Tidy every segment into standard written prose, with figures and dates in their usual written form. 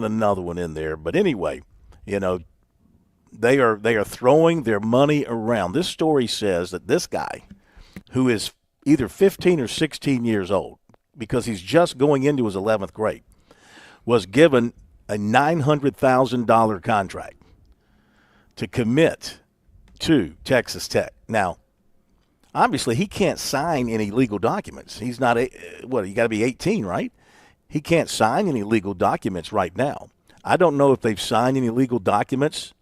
another one in there. But anyway, you know, they are throwing their money around. This story says that this guy, who is either 15 or 16 years old, because he's just going into his 11th grade, was given a $900,000 contract to commit to Texas Tech. Now, obviously, he can't sign any legal documents. He's not, you got to be 18, right? He can't sign any legal documents right now. I don't know if they've signed any legal documents.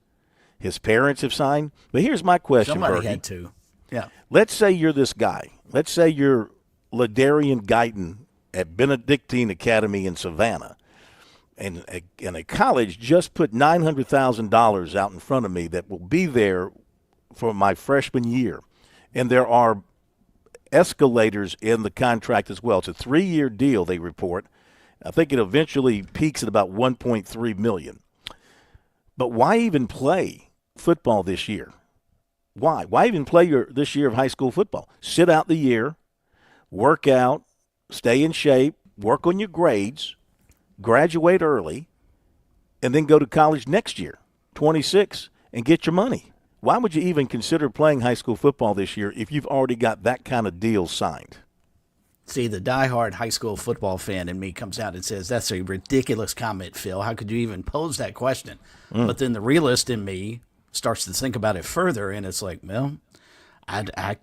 His parents have signed. But here's my question, Somebody Berkey. had to. Yeah. Let's say you're this guy. Let's say you're Ladarian Guyton at Benedictine Academy in Savannah. And a college just put $900,000 out in front of me that will be there for my freshman year. And there are escalators in the contract as well. It's a 3-year deal, they report. I think it eventually peaks at about $1.3 million. But why even play football this year? Why? Why even play this year of high school football? Sit out the year, work out, stay in shape, work on your grades, graduate early, and then go to college next year, 26, and get your money. Why would you even consider playing high school football this year if you've already got that kind of deal signed? See, the diehard high school football fan in me comes out and says, that's a ridiculous comment, Phil. How could you even pose that question? But then the realist in me starts to think about it further, and it's like, well, I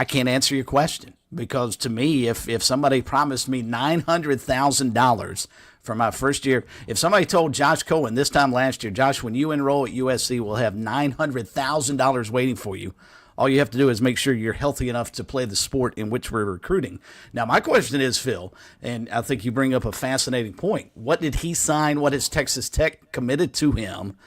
can't answer your question. Because to me, if somebody promised me $900,000 for my first year, if somebody told Josh Cohen this time last year, Josh, when you enroll at USC, we'll have $900,000 waiting for you. All you have to do is make sure you're healthy enough to play the sport in which we're recruiting. Now, my question is, Phil, and I think you bring up a fascinating point. What did he sign? What has Texas Tech committed to him?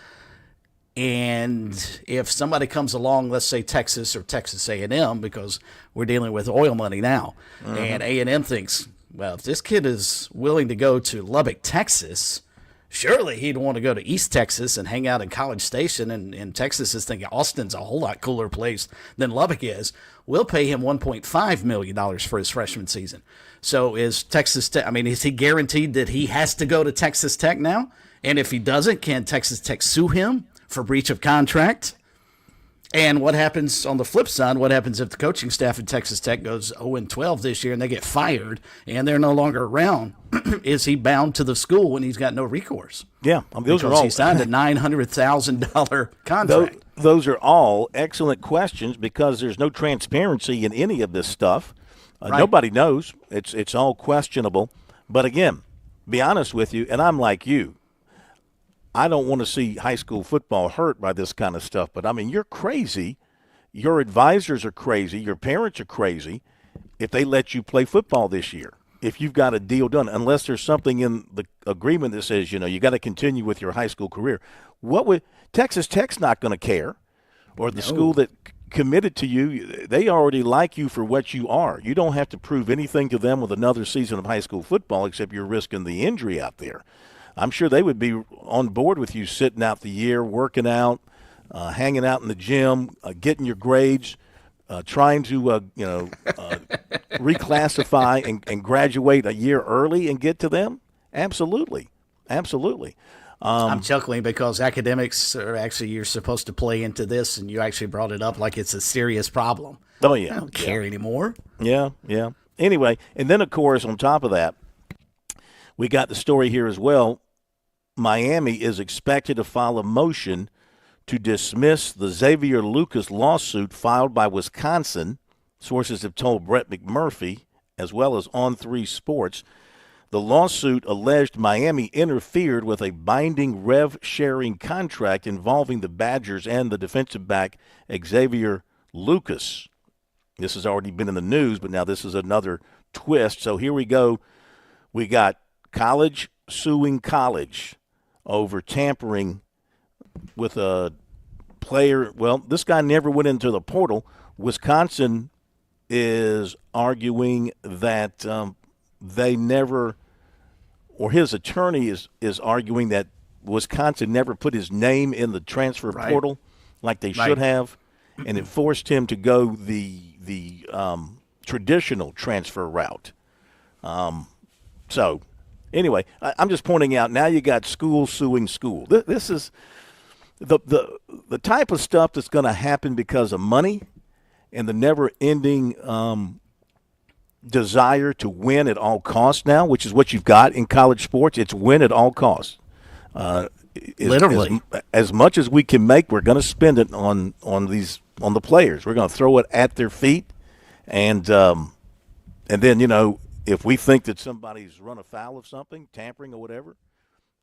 And if somebody comes along, let's say Texas or Texas A&M, because we're dealing with oil money now, and A&M thinks, well, if this kid is willing to go to Lubbock, Texas, surely he'd want to go to East Texas and hang out in College Station, and Texas is thinking Austin's a whole lot cooler place than Lubbock is. We'll pay him $1.5 million for his freshman season. So is Texas Tech, is he guaranteed that he has to go to Texas Tech now? And if he doesn't, can Texas Tech sue him for breach of contract? And what happens on the flip side? What happens if the coaching staff at Texas Tech goes 0-12 this year and they get fired and they're no longer around? Is he bound to the school when he's got no recourse? Yeah, those are all. He signed a $900,000 contract. Those are all excellent questions because there's no transparency in any of this stuff. Right. Nobody knows. It's all questionable. But again, be honest with you, and I'm like you. I don't want to see high school football hurt by this kind of stuff, but you're crazy. Your advisors are crazy. Your parents are crazy if they let you play football this year, if you've got a deal done, unless there's something in the agreement that says, you got to continue with your high school career. Texas Tech's not going to care, or the school that committed to you, they already like you for what you are. You don't have to prove anything to them with another season of high school football except you're risking the injury out there. I'm sure they would be on board with you sitting out the year, working out, hanging out in the gym, getting your grades, trying to reclassify and graduate a year early and get to them. Absolutely. I'm chuckling because academics are actually, you're supposed to play into this, and you actually brought it up like it's a serious problem. Oh, yeah. I don't care anymore. Yeah. Anyway, and then, of course, on top of that, we got the story here as well. Miami is expected to file a motion to dismiss the Xavier Lucas lawsuit filed by Wisconsin, sources have told Brett McMurphy, as well as On3 Sports. The lawsuit alleged Miami interfered with a binding rev-sharing contract involving the Badgers and the defensive back Xavier Lucas. This has already been in the news, but now this is another twist. So here we go. We got college suing college over tampering with a player. Well, this guy never went into the portal. Wisconsin is arguing that they never, or his attorney is arguing that Wisconsin never put his name in the transfer portal like they should have, and it forced him to go the traditional transfer route. So Anyway, I'm just pointing out now you got school suing school. This is the type of stuff that's going to happen because of money and the never-ending desire to win at all costs now, which is what you've got in college sports. It's win at all costs. Literally. As much as we can make, we're going to spend it on the players. We're going to throw it at their feet, and then, if we think that somebody's run afoul of something, tampering or whatever,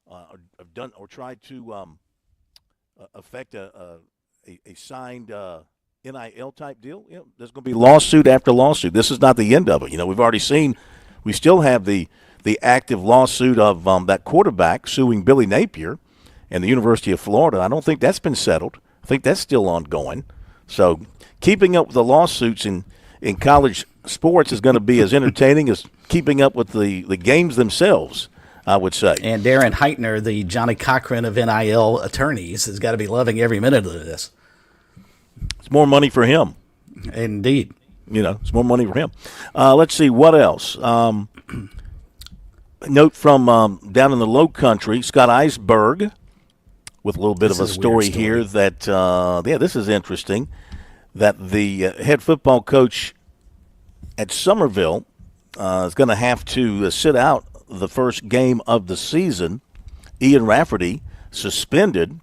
or tried to affect a signed NIL type deal, there's going to be lawsuit after lawsuit. This is not the end of it. We've already seen. We still have the active lawsuit of that quarterback suing Billy Napier and the University of Florida. I don't think that's been settled. I think that's still ongoing. So keeping up with the lawsuits in college sports is going to be as entertaining as keeping up with the games themselves, I would say. And Darren Heitner, the Johnny Cochran of NIL attorneys, has got to be loving every minute of this. It's more money for him. Indeed. It's more money for him. Let's see, what else? Note from down in the Low Country, Scott Eisberg, with a little bit of a story here that, this is interesting, that the head football coach at Somerville is going to have to sit out the first game of the season. Ian Rafferty suspended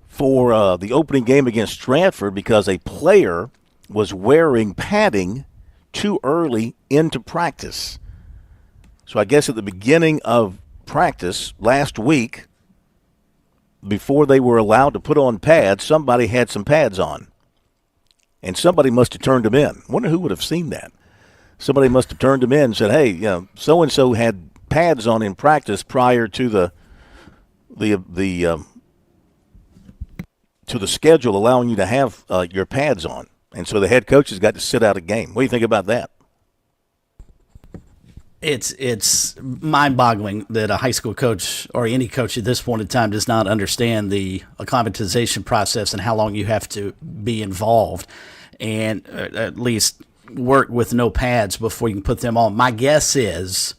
for the opening game against Stratford because a player was wearing padding too early into practice. So I guess at the beginning of practice last week, before they were allowed to put on pads, somebody had some pads on. And somebody must have turned them in. I wonder who would have seen that. Somebody must have turned them in and said, hey, so-and-so had pads on in practice prior to the schedule allowing you to have your pads on. And so the head coach has got to sit out a game. What do you think about that? It's mind-boggling that a high school coach or any coach at this point in time does not understand the acclimatization process and how long you have to be involved and at least work with no pads before you can put them on. My guess is,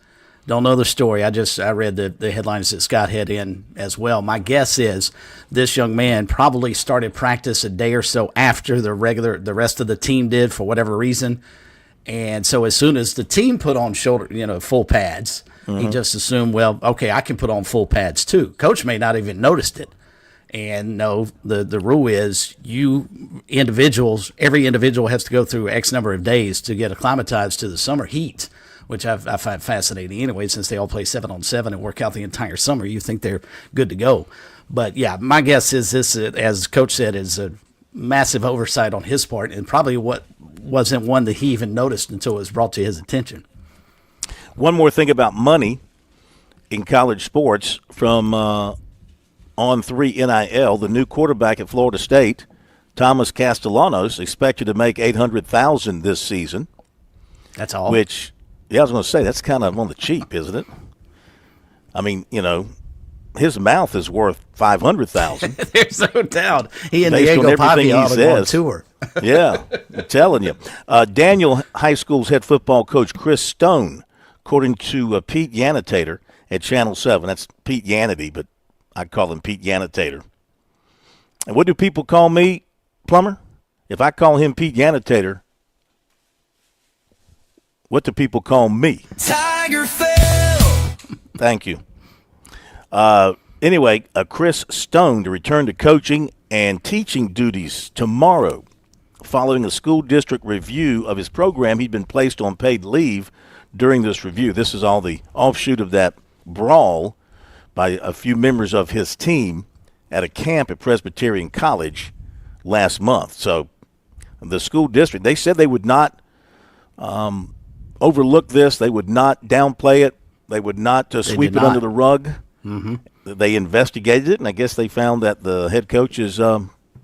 don't know the story, I read the headlines that Scott had in as well. My guess is this young man probably started practice a day or so after the rest of the team did for whatever reason. And so as soon as the team put on full pads, he just assumed, well, okay, I can put on full pads too. Coach may not even noticed it. And no, the rule is every individual has to go through X number of days to get acclimatized to the summer heat, which I find fascinating anyway, since they all play 7-on-7 and work out the entire summer. You think they're good to go. But yeah, my guess is this, as Coach said, is a massive oversight on his part, and probably what wasn't one that he even noticed until it was brought to his attention. One more thing about money in college sports from On3 NIL, the new quarterback at Florida State, Thomas Castellanos, expected to make $800,000 this season. That's all. Which, I was going to say, that's kind of on the cheap, isn't it? I mean, his mouth is worth $500,000. There's no doubt. He and Diego Pavia ought to go on tour. Yeah, I'm telling you. Daniel High School's head football coach Chris Stone, according to Pete Yanitator at Channel 7. That's Pete Yanity, but I'd call him Pete Yanitator. And what do people call me, Plummer? If I call him Pete Yanitator, what do people call me? Tiger Phil! Thank you. Anyway, Chris Stone to return to coaching and teaching duties tomorrow. Following a school district review of his program, he'd been placed on paid leave during this review. This is all the offshoot of that brawl by a few members of his team at a camp at Presbyterian College last month. So the school district, they said they would not overlook this. They would not downplay it. They would not sweep it under the rug. Mm-hmm. They investigated it, and I guess they found that the head coach is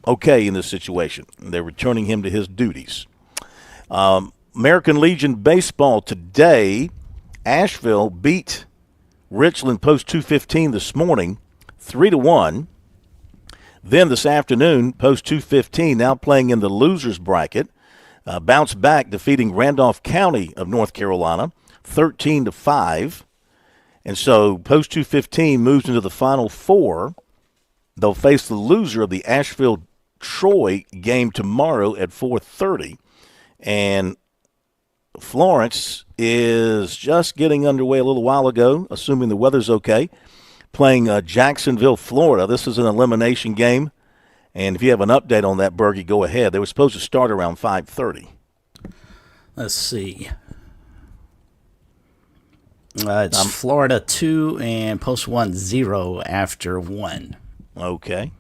okay in this situation. They're returning him to his duties. American Legion baseball today. Asheville beat Richland post 2:15 this morning, 3-1. Then this afternoon, post 2:15, now playing in the losers bracket, bounced back, defeating Randolph County of North Carolina, 13-5. And so Post 215 moves into the Final Four. They'll face the loser of the Asheville-Troy game tomorrow at 4:30. And Florence is just getting underway a little while ago, assuming the weather's okay, playing Jacksonville, Florida. This is an elimination game. And if you have an update on that, Bergie, go ahead. They were supposed to start around 5:30. Let's see. It's Florida 2 and Post 1 0 after 1. Okay.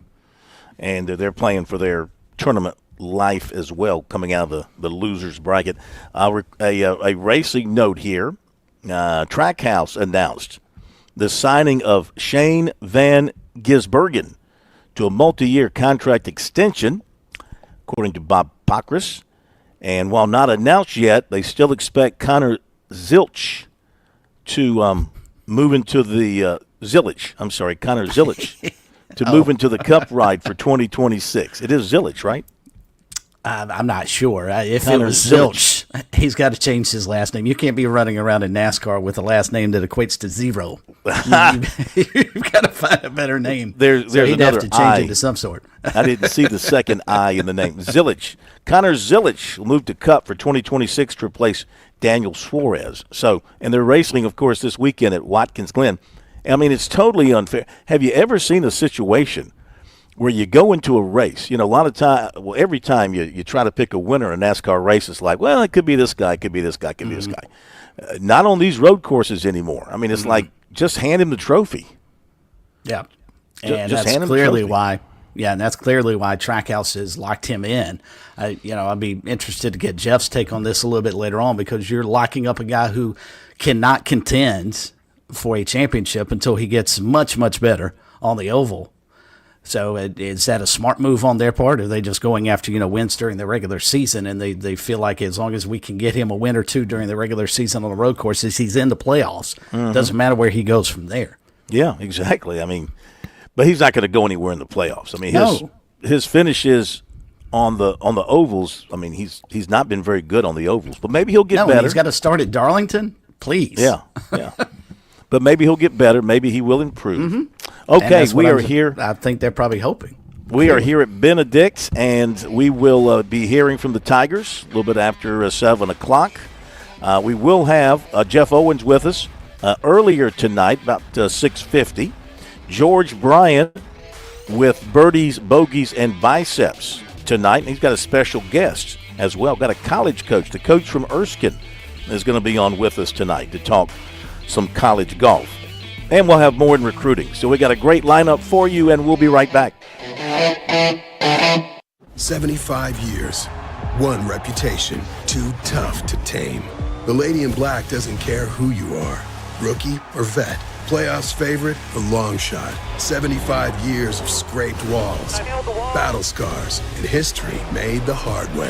And they're playing for their tournament life as well, coming out of the losers bracket. A racing note here. Trackhouse announced the signing of Shane Van Gisbergen to a multi-year contract extension, according to Bob Pockrass. And while not announced yet, they still expect Connor Zilch to move into the Connor Zillich to move into the Cup ride for 2026. It is Zillich, right? I'm not sure. If Connor it was Zilch, he's got to change his last name. You can't be running around in NASCAR with a last name that equates to 0. You've got to find a better name. There's he'd another have to change I. it to some sort. I didn't see the second I in the name. Zillich. Connor Zillich will move to Cup for 2026 to replace Daniel Suarez. So, and they're racing, of course, this weekend at Watkins Glen. I mean, it's totally unfair. Have you ever seen a situation where you go into a race? You know, a lot of time, well, every time you try to pick a winner in a NASCAR race, it's like, well, it could be this guy, it could be this guy, it could be this guy. Not on these road courses anymore. I mean, it's like, just hand him the trophy. Yeah. Just And that's hand him the clearly trophy. why. Yeah, and that's clearly why Trackhouse has locked him in. I'd be interested to get Jeff's take on this a little bit later on, because you're locking up a guy who cannot contend for a championship until he gets much, much better on the oval. So is that a smart move on their part? Or are they just going after, wins during the regular season, and they feel like as long as we can get him a win or two during the regular season on the road courses, he's in the playoffs. Doesn't matter where he goes from there. Yeah, exactly. I mean, but he's not going to go anywhere in the playoffs. I mean, his finishes on the ovals. I mean, he's not been very good on the ovals, but maybe he'll get better. He's got to start at Darlington, please. Yeah. But maybe he'll get better. Maybe he will improve. Okay, we are here. I think they're probably hoping. We are here at Benedict, and we will be hearing from the Tigers a little bit after 7 o'clock. We will have Jeff Owens with us earlier tonight, about 6:50. George Bryant with Birdies, Bogeys, and Biceps tonight. And he's got a special guest as well. Got a college coach. The coach from Erskine is going to be on with us tonight to talk some college golf. And we'll have more in recruiting. So we got a great lineup for you, and we'll be right back. 75 years, one reputation, too tough to tame. The Lady in Black doesn't care who you are, rookie or vet, playoffs favorite or long shot. 75 years of scraped walls, battle scars, and history made the hard way.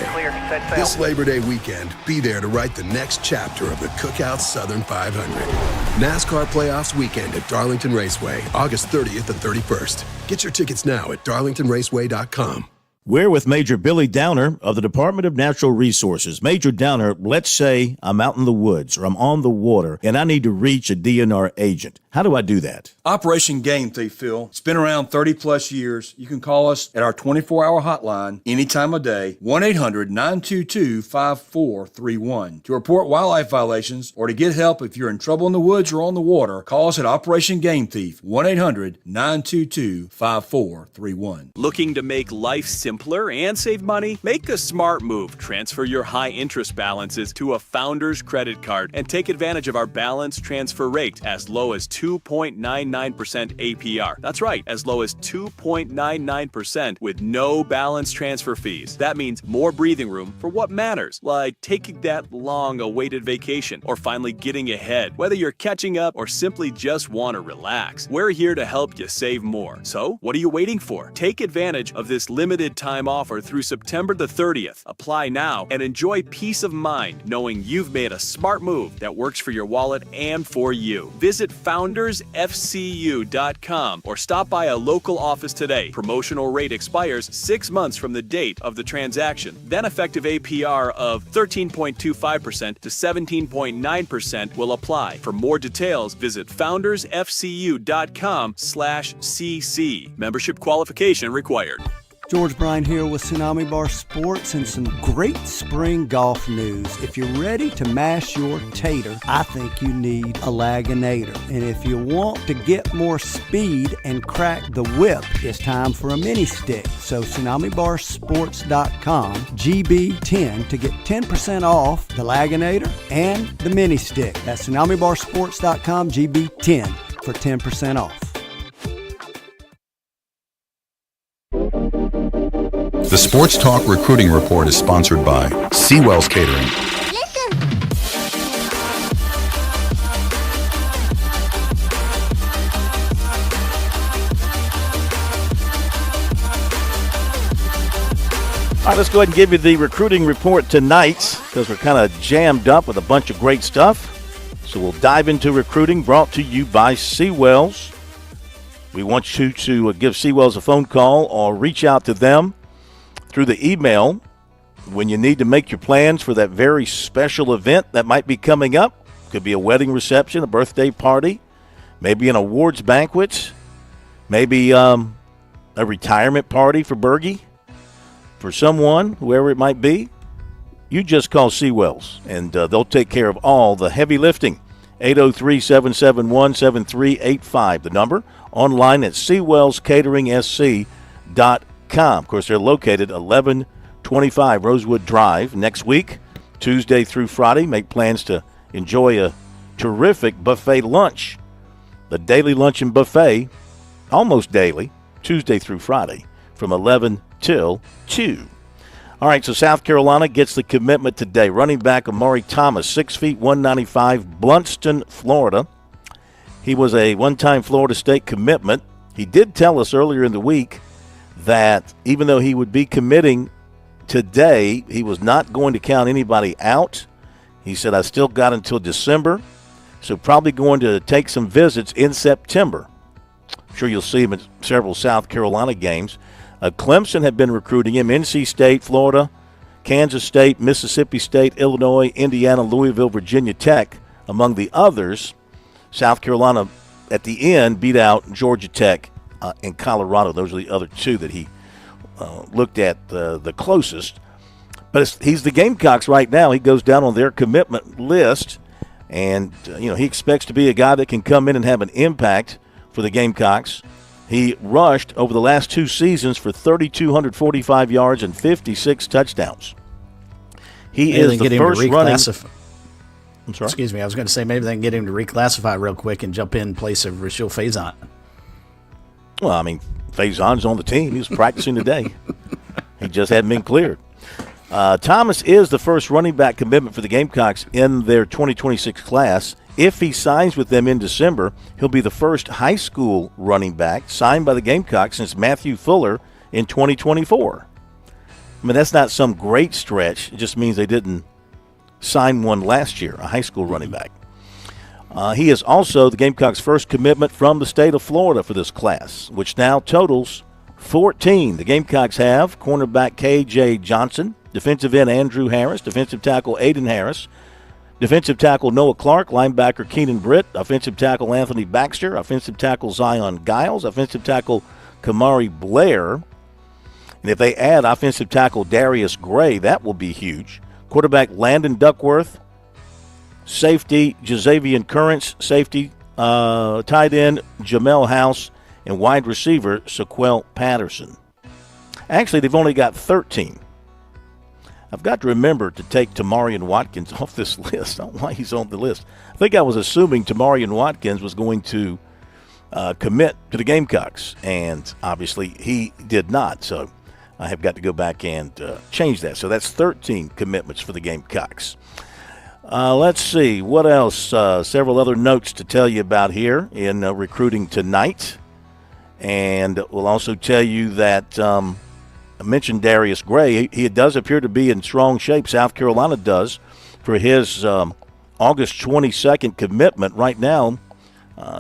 This Labor Day weekend, be there to write the next chapter of the Cookout Southern 500. NASCAR Playoffs Weekend at Darlington Raceway, August 30th and 31st. Get your tickets now at darlingtonraceway.com. We're with Major Billy Downer of the Department of Natural Resources. Major Downer, let's say I'm out in the woods or I'm on the water and I need to reach a DNR agent. How do I do that? Operation Game Thief, Phil. It's been around 30 plus years. You can call us at our 24-hour hotline any time of day, 1-800-922-5431. To report wildlife violations or to get help if you're in trouble in the woods or on the water, call us at Operation Game Thief, 1-800-922-5431. Looking to make life simpler and save money? Make a smart move. Transfer your high interest balances to a Founders credit card and take advantage of our balance transfer rate as low as 2.99% APR. That's right, as low as 2.99% with no balance transfer fees. That means more breathing room for what matters, like taking that long-awaited vacation or finally getting ahead. Whether you're catching up or simply just want to relax, we're here to help you save more. So, what are you waiting for? Take advantage of this limited time offer through September the 30th. Apply now and enjoy peace of mind knowing you've made a smart move that works for your wallet and for you. Visit foundersfcu.com or stop by a local office today. Promotional rate expires 6 months from the date of the transaction. Then effective APR of 13.25% to 17.9% will apply. For more details, visit foundersfcu.com/cc. Membership qualification required. George Bryan here with Tsunami Bar Sports and some great spring golf news. If you're ready to mash your tater, I think you need a Laginator. And if you want to get more speed and crack the whip, it's time for a mini stick. So TsunamiBarSports.com, GB10 to get 10% off the Laginator and the mini stick. That's TsunamiBarSports.com, GB10 for 10% off. The Sports Talk Recruiting Report is sponsored by Seawell's Catering. All right, let's go ahead and give you the recruiting report tonight because we're kind of jammed up with a bunch of great stuff. So we'll dive into recruiting, brought to you by Seawells. We want you to give Seawells a phone call or reach out to them through the email when you need to make your plans for that very special event that might be coming up. Could be a wedding reception, a birthday party, maybe an awards banquet, maybe a retirement party for Bergie, for someone, whoever it might be. You just call Seawells, and they'll take care of all the heavy lifting. 803-771-7385, the number. Online at SeawellsCateringSC.com. Of course, they're located 1125 Rosewood Drive. Next week, Tuesday through Friday, make plans to enjoy a terrific buffet lunch. The daily luncheon buffet, almost daily, Tuesday through Friday, from 11 till 2. All right, so South Carolina gets the commitment today. Running back Amari Thomas, 6 feet, 195, Blunston, Florida. He was a one-time Florida State commitment. He did tell us earlier in the week that even though he would be committing today, he was not going to count anybody out. He said, I still got until December, so probably going to take some visits in September. I'm sure you'll see him at several South Carolina games. Clemson had been recruiting him, NC State, Florida, Kansas State, Mississippi State, Illinois, Indiana, Louisville, Virginia Tech, among the others. South Carolina, at the end, beat out Georgia Tech in Colorado. Those are the other two that he looked at the closest. But he's the Gamecocks right now. He goes down on their commitment list, and he expects to be a guy that can come in and have an impact for the Gamecocks. He rushed over the last 2 seasons for 3,245 yards and 56 touchdowns. He is the first running. I'm sorry? Excuse me. I was going to say maybe they can get him to reclassify real quick and jump in place of Rashil Faison. Well, I mean, Faison's on the team. He was practicing today. He just hadn't been cleared. Thomas is the first running back commitment for the Gamecocks in their 2026 class. If he signs with them in December, he'll be the first high school running back signed by the Gamecocks since Matthew Fuller in 2024. I mean, that's not some great stretch. It just means they didn't sign one last year, a high school running back. He is also the Gamecocks' first commitment from the state of Florida for this class, which now totals 14. The Gamecocks have cornerback K.J. Johnson, defensive end Andrew Harris, defensive tackle Aiden Harris, defensive tackle Noah Clark, linebacker Keenan Britt, offensive tackle Anthony Baxter, offensive tackle Zion Giles, offensive tackle Kamari Blair. And if they add offensive tackle Darius Gray, that will be huge. Quarterback Landon Duckworth, safety Jazavian Currents, safety tight end Jamel House, and wide receiver Sequel Patterson. Actually, they've only got 13. I've got to remember to take Tamarian Watkins off this list. I don't know why he's on the list. I think I was assuming Tamarian Watkins was going to commit to the Gamecocks, and obviously he did not. So I have got to go back and change that. So that's 13 commitments for the Gamecocks. Let's see. What else? Several other notes to tell you about here in recruiting tonight. And we'll also tell you that I mentioned Darius Gray. He does appear to be in strong shape. South Carolina does for his August 22nd commitment. Right now,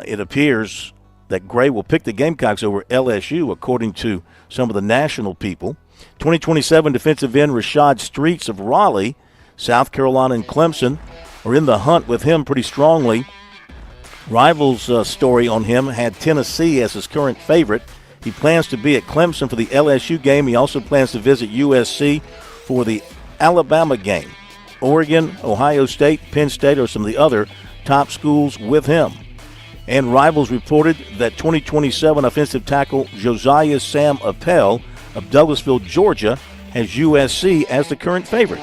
it appears that Gray will pick the Gamecocks over LSU, according to some of the national people. 2027 defensive end Rashad Streets of Raleigh, South Carolina and Clemson are in the hunt with him pretty strongly. Rivals story on him had Tennessee as his current favorite. He plans to be at Clemson for the LSU game. He also plans to visit USC for the Alabama game. Oregon, Ohio State, Penn State are some of the other top schools with him. And Rivals reported that 2027 offensive tackle Josiah Sam Appel of Douglasville, Georgia, has USC as the current favorite.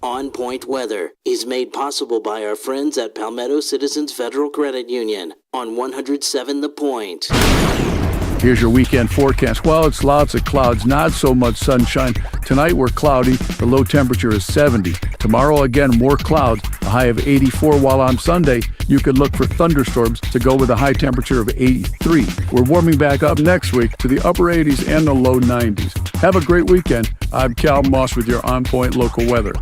On Point Weather is made possible by our friends at Palmetto Citizens Federal Credit Union on 107 The Point. Here's your weekend forecast. Well, it's lots of clouds, not so much sunshine. Tonight we're cloudy. The low temperature is 70. Tomorrow, again, more clouds, a high of 84, while on Sunday, you could look for thunderstorms to go with a high temperature of 83. We're warming back up next week to the upper 80s and the low 90s. Have a great weekend. I'm Cal Moss with your On Point local weather.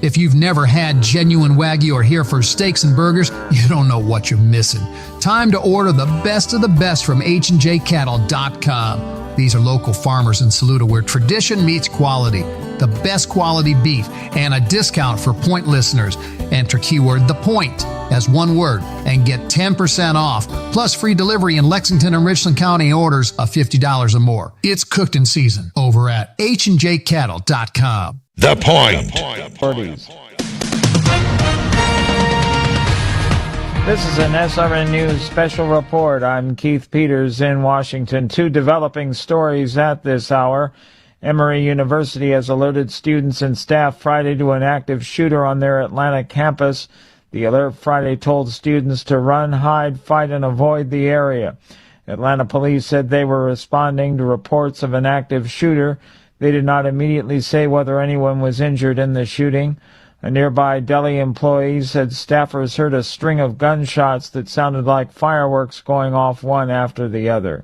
If you've never had genuine Wagyu or Hereford steaks and burgers, you don't know what you're missing. Time to order the best of the best from HandJCattle.com. These are local farmers in Saluda where tradition meets quality. The best quality beef and a discount for Point listeners. Enter keyword The Point as one word and get 10% off, plus free delivery in Lexington and Richland County orders of $50 or more. It's cooked in season over at HandJCattle.com. The Point. This is an SRN News special report. I'm Keith Peters in Washington. 2 developing stories at this hour. Emory University has alerted students and staff Friday to an active shooter on their Atlanta campus. The alert Friday told students to run, hide, fight, and avoid the area. Atlanta police said they were responding to reports of an active shooter. They did not immediately say whether anyone was injured in the shooting. A nearby deli employee said staffers heard a string of gunshots that sounded like fireworks going off one after the other.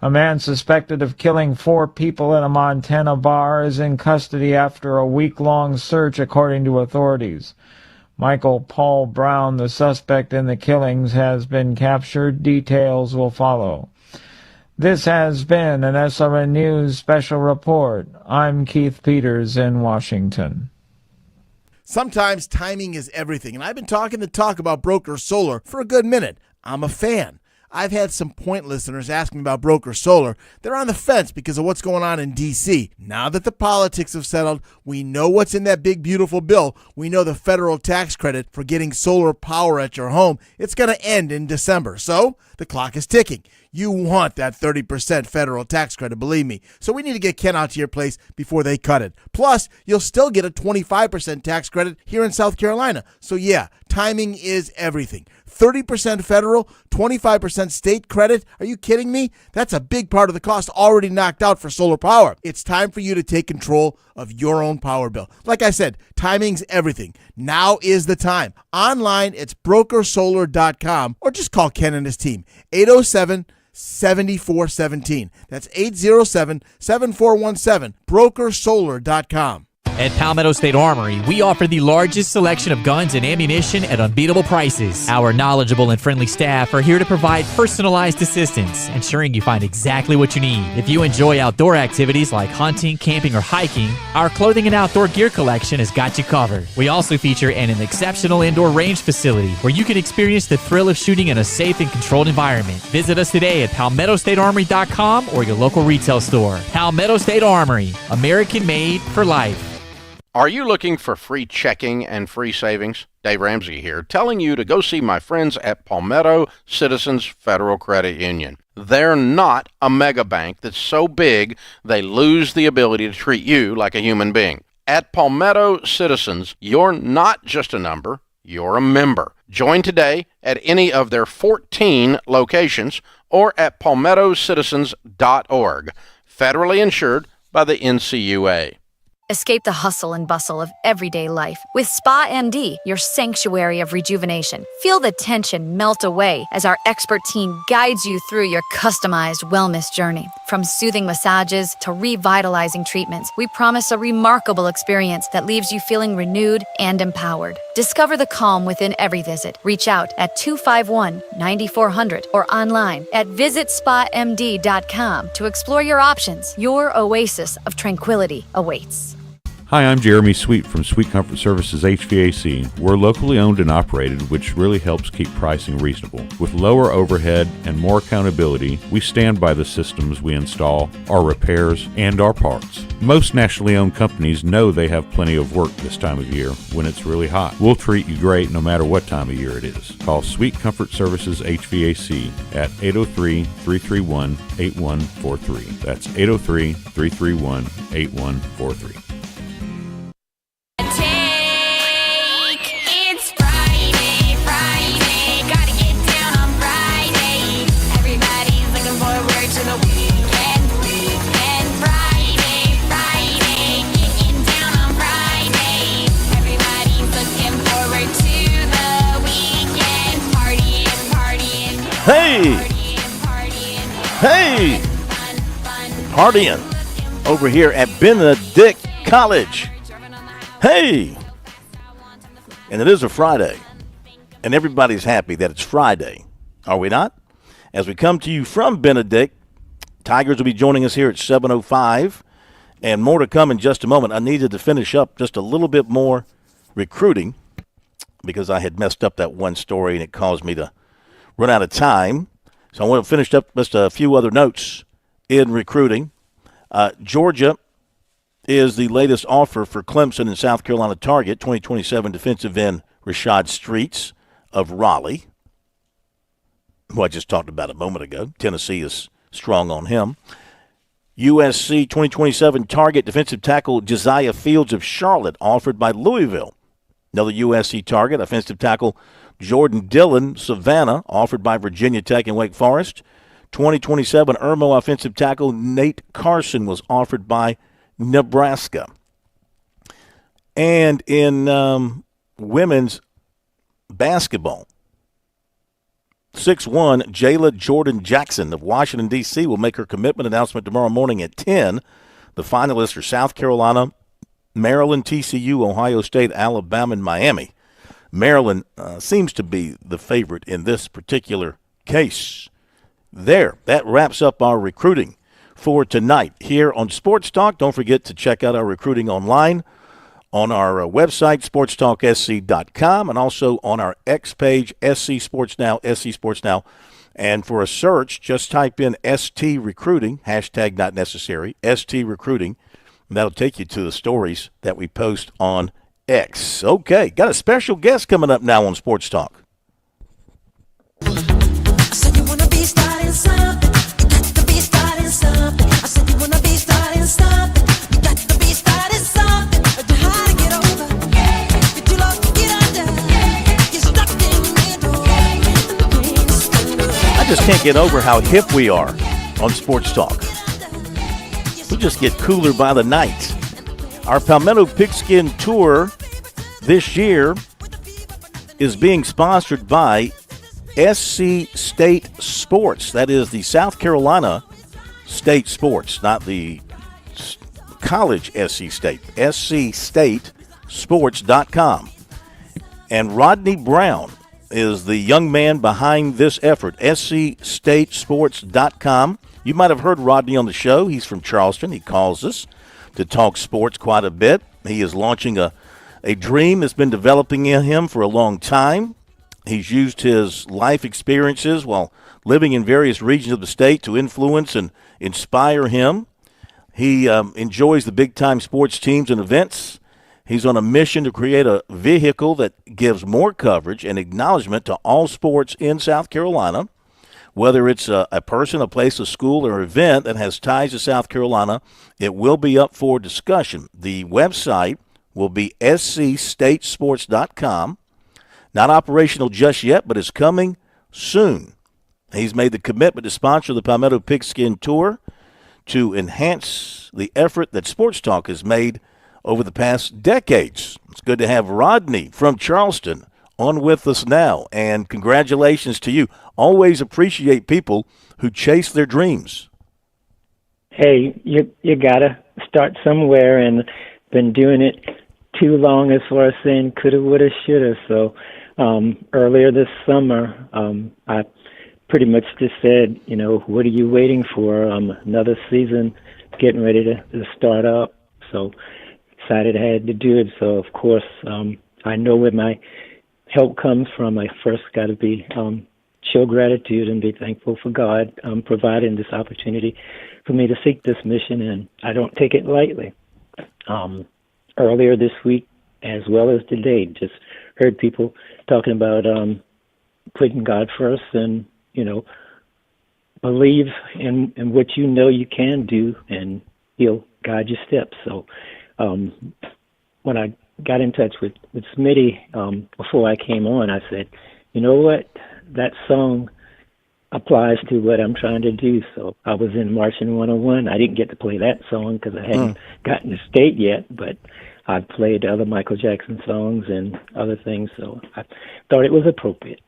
A man suspected of killing 4 people in a Montana bar is in custody after a week-long search, according to authorities. Michael Paul Brown, the suspect in the killings, has been captured. Details will follow. This has been an SRN News special report. I'm Keith Peters in Washington. Sometimes timing is everything, and I've been talking the talk about Broker Solar for a good minute. I'm a fan. I've had some Point listeners ask me about Broker Solar. They're on the fence because of what's going on in D.C. Now that the politics have settled, we know what's in that big, beautiful bill. We know the federal tax credit for getting solar power at your home. It's going to end in December, so the clock is ticking. You want that 30% federal tax credit, believe me. So we need to get Ken out to your place before they cut it. Plus, you'll still get a 25% tax credit here in South Carolina. So yeah, timing is everything. 30% federal, 25% state credit. Are you kidding me? That's a big part of the cost already knocked out for solar power. It's time for you to take control of your own power bill. Like I said, timing's everything. Now is the time. Online, it's brokersolar.com or just call Ken and his team. 807-7417. That's 807-7417. brokersolar.com. At Palmetto State Armory, we offer the largest selection of guns and ammunition at unbeatable prices. Our knowledgeable and friendly staff are here to provide personalized assistance, ensuring you find exactly what you need. If you enjoy outdoor activities like hunting, camping, or hiking, our clothing and outdoor gear collection has got you covered. We also feature an exceptional indoor range facility where you can experience the thrill of shooting in a safe and controlled environment. Visit us today at PalmettoStateArmory.com or your local retail store. Palmetto State Armory, American made for life. Are you looking for free checking and free savings? Dave Ramsey here, telling you to go see my friends at Palmetto Citizens Federal Credit Union. They're not a mega bank that's so big they lose the ability to treat you like a human being. At Palmetto Citizens, you're not just a number, you're a member. Join today at any of their 14 locations or at palmettocitizens.org. Federally insured by the NCUA. Escape the hustle and bustle of everyday life with Spa MD, your sanctuary of rejuvenation. Feel the tension melt away as our expert team guides you through your customized wellness journey. From soothing massages to revitalizing treatments, we promise a remarkable experience that leaves you feeling renewed and empowered. Discover the calm within every visit. Reach out at 251-9400 or online at visitspamd.com to explore your options. Your oasis of tranquility awaits. Hi, I'm Jeremy Sweet from Sweet Comfort Services HVAC. We're locally owned and operated, which really helps keep pricing reasonable. With lower overhead and more accountability, we stand by the systems we install, our repairs, and our parts. Most nationally owned companies know they have plenty of work this time of year when it's really hot. We'll treat you great no matter what time of year it is. Call Sweet Comfort Services HVAC at 803-331-8143. That's 803-331-8143. Hey, partying over here at Benedict College. Hey, and it is a Friday, and everybody's happy that it's Friday, are we not? As we come to you from Benedict, Tigers will be joining us here at 7:05, and more to come in just a moment. I needed to finish up just a little bit more recruiting because I had messed up that one story, and it caused me to run out of time. So I want to finish up just a few other notes in recruiting. Georgia is the latest offer for Clemson and South Carolina target, 2027 defensive end Rashad Streets of Raleigh, who I just talked about a moment ago. Tennessee is strong on him. USC 2027 target defensive tackle Josiah Fields of Charlotte, offered by Louisville. Another USC target, offensive tackle Jordan Dillon, Savannah, offered by Virginia Tech and Wake Forest. 2027 Irmo offensive tackle Nate Carson was offered by Nebraska. And in women's basketball, 6'1", Jayla Jordan Jackson of Washington, D.C. will make her commitment announcement tomorrow morning at 10. The finalists are South Carolina, Maryland, TCU, Ohio State, Alabama, and Miami. Maryland seems to be the favorite in this particular case. There, that wraps up our recruiting for tonight here on Sports Talk. Don't forget to check out our recruiting online on our website, SportsTalkSC.com, and also on our X page, SC Sports Now, SC Sports Now. And for a search, just type in ST Recruiting, hashtag not necessary, ST Recruiting, and that'll take you to the stories that we post on X. Okay, got a special guest coming up now on Sports Talk. I just can't get over how hip we are on Sports Talk. We just get cooler by the night. Our Palmetto Pigskin Tour this year is being sponsored by SC State Sports. That is the South Carolina State Sports, not the college SC State. SCStateSports.com. And Rodney Brown is the young man behind this effort, SCStateSports.com. You might have heard Rodney on the show. He's from Charleston. He calls us to talk sports quite a bit. He is launching a dream that's been developing in him for a long time. He's used his life experiences while living in various regions of the state to influence and inspire him. He enjoys the big-time sports teams and events. He's on a mission to create a vehicle that gives more coverage and acknowledgement to all sports in South Carolina. Whether it's a person, a place, a school, or event that has ties to South Carolina, it will be up for discussion. The website will be scstatesports.com. Not operational just yet, but it's coming soon. He's made the commitment to sponsor the Palmetto Pigskin Tour to enhance the effort that Sports Talk has made over the past decades. It's good to have Rodney from Charleston on with us now, and congratulations to you. Always appreciate people who chase their dreams. Hey, you gotta start somewhere, and been doing it too long as far as saying coulda, woulda, shoulda. So earlier this summer, I pretty much just said, what are you waiting for? Another season getting ready to start up. So decided I had to do it. So of course, I know where my help comes from. I first got to be show gratitude and be thankful for God providing this opportunity for me to seek this mission, and I don't take it lightly. Earlier this week, as well as today, just heard people talking about putting God first and, believe in what you can do, and He'll guide your steps. So when I got in touch with Smitty before I came on, I said, you know what, that song applies to what I'm trying to do. So I was in Marching 101. I didn't get to play that song because I hadn't gotten to state yet, but I played other Michael Jackson songs and other things, so I thought it was appropriate.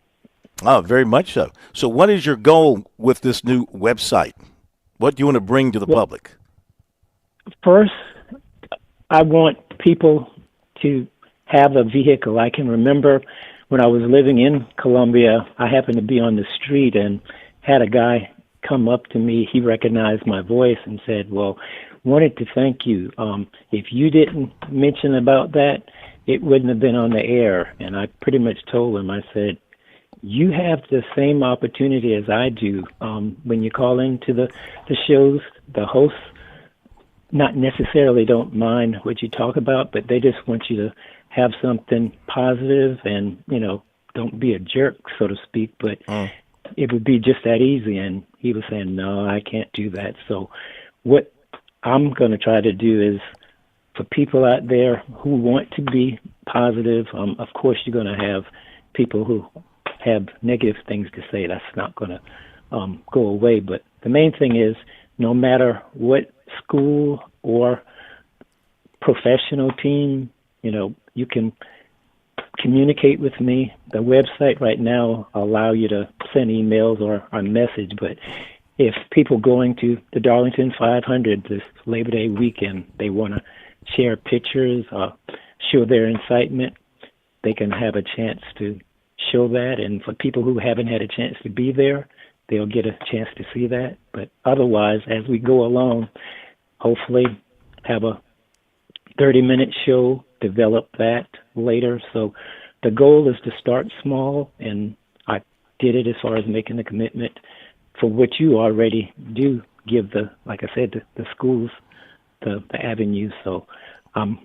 Oh, very much so. So what is your goal with this new website? What do you want to bring to the public? First, I want people to have a vehicle. I can remember when I was living in Columbia, I happened to be on the street and had a guy come up to me. He recognized my voice and said, well, wanted to thank you. If you didn't mention about that, it wouldn't have been on the air. And I pretty much told him, I said, you have the same opportunity as I do. When you call into the shows, the hosts not necessarily don't mind what you talk about, but they just want you to have something positive and, don't be a jerk, so to speak, but it would be just that easy. And he was saying, no, I can't do that. So what I'm going to try to do is for people out there who want to be positive, of course you're going to have people who have negative things to say. That's not going to go away. But the main thing is, no matter what school or professional team, you can communicate with me. The website right now allow you to send emails or a message, but if people going to the Darlington 500 this Labor Day weekend, they want to share pictures, show their incitement, they can have a chance to show that. And for people who haven't had a chance to be there, they'll get a chance to see that. But otherwise, as we go along, hopefully have a 30-minute show, develop that later. So the goal is to start small, and I did it as far as making the commitment for what you already do give like I said, the schools the avenues. So I'm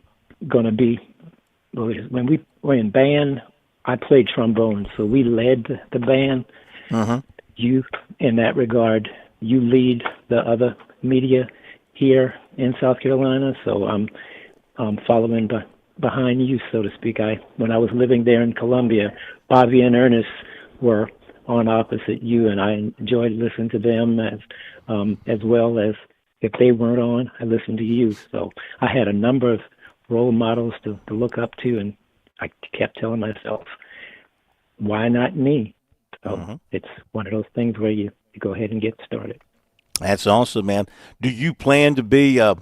going to be, when we were in band, I played trombone, so we led the band. You, in that regard, you lead the other media here in South Carolina, so I'm following behind you, so to speak. When I was living there in Columbia, Bobby and Ernest were on opposite you, and I enjoyed listening to them as well as if they weren't on, I listened to you. So I had a number of role models to look up to, and I kept telling myself, why not me? So it's one of those things where you go ahead and get started. That's awesome, man. Do you plan to be a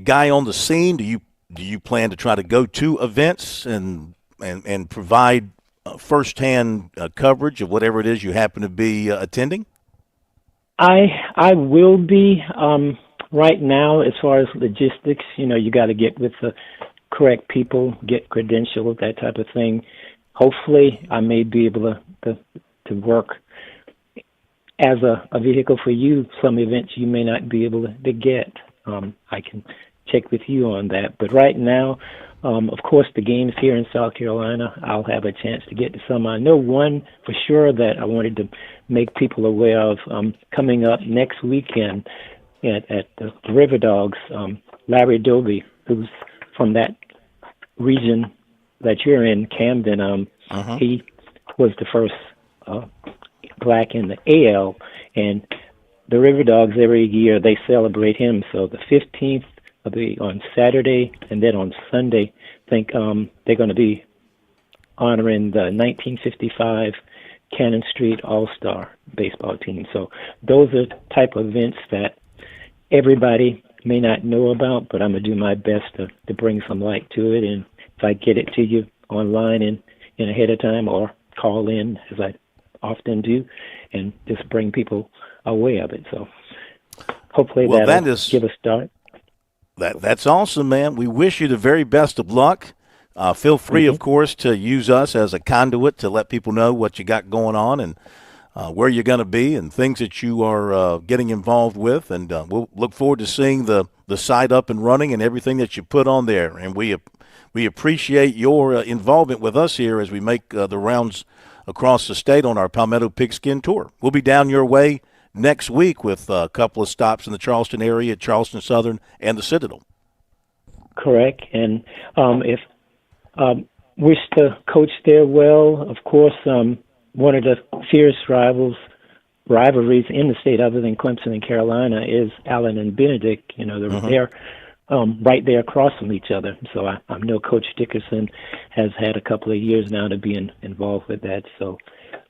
guy on the scene? Do you plan to try to go to events and provide firsthand coverage of whatever it is you happen to be attending? I will be. Right now, as far as logistics, you got to get with the correct people, get credentialed, that type of thing. Hopefully, I may be able to work as a vehicle for you. Some events you may not be able to get. I can check with you on that. But right now, of course, the games here in South Carolina, I'll have a chance to get to some. I know one for sure that I wanted to make people aware of coming up next weekend at the River Dogs. Larry Doby, who's from that region that you're in, Camden, he was the first black in the AL, and the River Dogs every year they celebrate him. So the 15th will be on Saturday, and then on Sunday, I think they're going to be honoring the 1955 Cannon Street All-Star baseball team. So those are the type of events that everybody may not know about, but I'm going to do my best to bring some light to it. And if I get it to you online and ahead of time, or call in, as I often do, and just bring people aware of it. So hopefully that'll give a start. That's awesome, man. We wish you the very best of luck. Feel free, of course, to use us as a conduit to let people know what you got going on and where you're going to be and things that you are getting involved with. And we'll look forward to seeing the site up and running and everything that you put on there. And we appreciate your involvement with us here as we make the rounds across the state on our Palmetto Pigskin Tour. We'll be down your way next week with a couple of stops in the Charleston area, Charleston Southern, and the Citadel. Correct. And if wish to coach there well, of course, one of the fierce rivalries in the state other than Clemson and Carolina is Allen and Benedict. You know, they're right there across from each other. So I know Coach Dickerson has had a couple of years now to be involved with that. So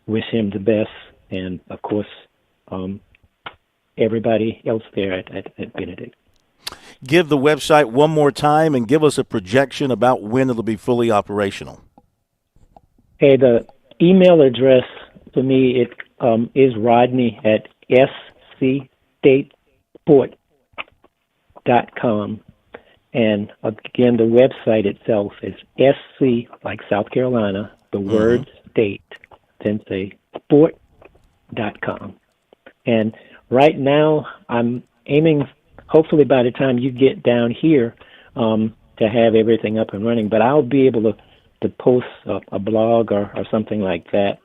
wish him the best. And, of course, everybody else there at Benedict. Give the website one more time and give us a projection about when it'll be fully operational. Hey, the email address for me is Rodney at scstatesport.com. And again, the website itself is SC, like South Carolina, the word state, then say sport.com. And right now, I'm aiming, hopefully by the time you get down here, to have everything up and running. But I'll be able to post a blog or something like that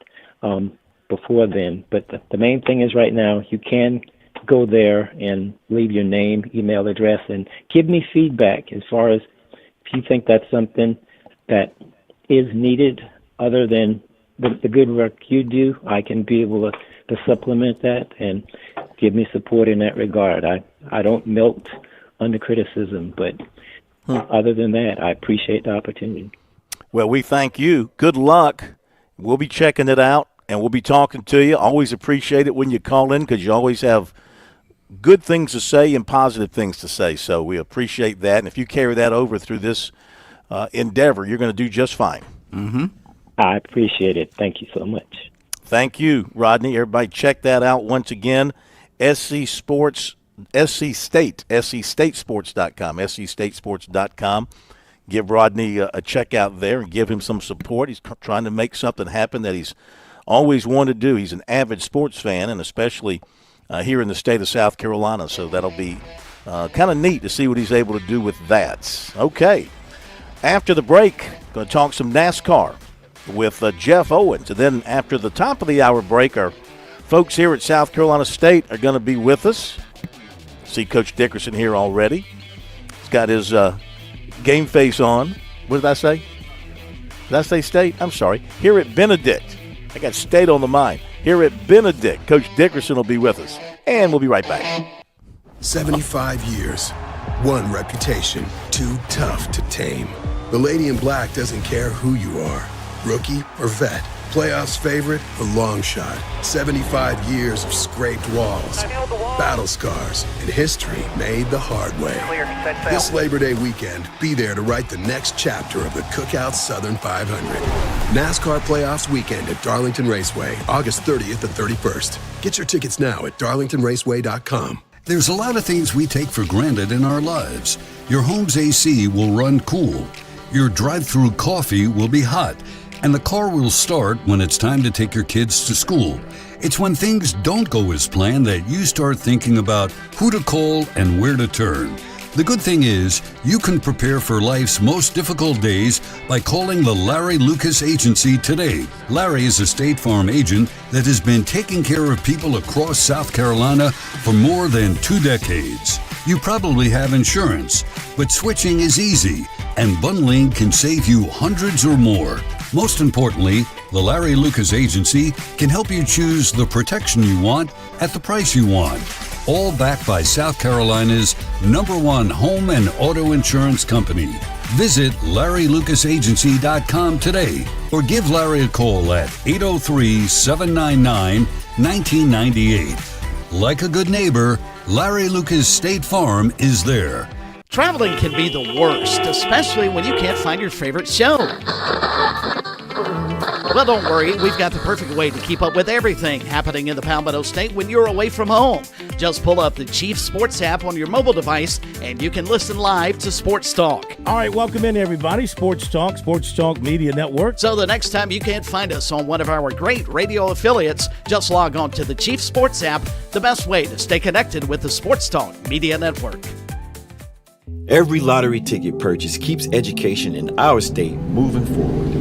before then. But the main thing is right now, you can go there and leave your name, email address, and give me feedback as far as if you think that's something that is needed other than the good work you do. I can be able to supplement that and give me support in that regard. I don't melt under criticism, but other than that, I appreciate the opportunity. Well, we thank you. Good luck. We'll be checking it out, and we'll be talking to you. Always appreciate it when you call in because you always have good things to say and positive things to say. So we appreciate that. And if you carry that over through this endeavor, you're going to do just fine. Mm-hmm. I appreciate it. Thank you so much. Thank you, Rodney. Everybody check that out once again. SC Sports, SC State, SCStateSports.com, SCStateSports.com. Give Rodney a check out there and give him some support. He's trying to make something happen that he's always wanted to do. He's an avid sports fan, and especially here in the state of South Carolina. So that'll be kind of neat to see what he's able to do with that. Okay. After the break, going to talk some NASCAR with Jeff Owens. And then after the top of the hour break, our folks here at South Carolina State are going to be with us. See Coach Dickerson here already. He's got his game face on. What did I say? Did I say State? I'm sorry. Here at Benedict. I got State on the mind. Here at Benedict, Coach Dickerson will be with us. And we'll be right back. 75 years. One reputation. Too tough to tame. The Lady in Black doesn't care who you are. Rookie or vet. Playoffs favorite or long shot. 75 years of scraped walls, battle scars, and history made the hard way. This Labor Day weekend, be there to write the next chapter of the Cookout Southern 500. NASCAR Playoffs weekend at Darlington Raceway, August 30th to 31st. Get your tickets now at darlingtonraceway.com. There's a lot of things we take for granted in our lives. Your home's AC will run cool. Your drive-through coffee will be hot. And the car will start when it's time to take your kids to school. It's when things don't go as planned that you start thinking about who to call and where to turn. The good thing is, you can prepare for life's most difficult days by calling the Larry Lucas Agency today. Larry is a State Farm agent that has been taking care of people across South Carolina for more than 2 decades. You probably have insurance, but switching is easy, and bundling can save you hundreds or more. Most importantly, the Larry Lucas Agency can help you choose the protection you want at the price you want. all backed by South Carolina's #1 home and auto insurance company. Visit LarryLucasAgency.com today or give Larry a call at 803-799-1998. Like a good neighbor, Larry Lucas State Farm is there. Traveling can be the worst, especially when you can't find your favorite show. Well, don't worry. We've got the perfect way to keep up with everything happening in the Palmetto State when you're away from home. Just pull up the Chief Sports app on your mobile device, and you can listen live to Sports Talk. All right, welcome in, everybody. Sports Talk Media Network. So the next time you can't find us on one of our great radio affiliates, just log on to the Chief Sports app, the best way to stay connected with the Sports Talk Media Network. Every lottery ticket purchase keeps education in our state moving forward.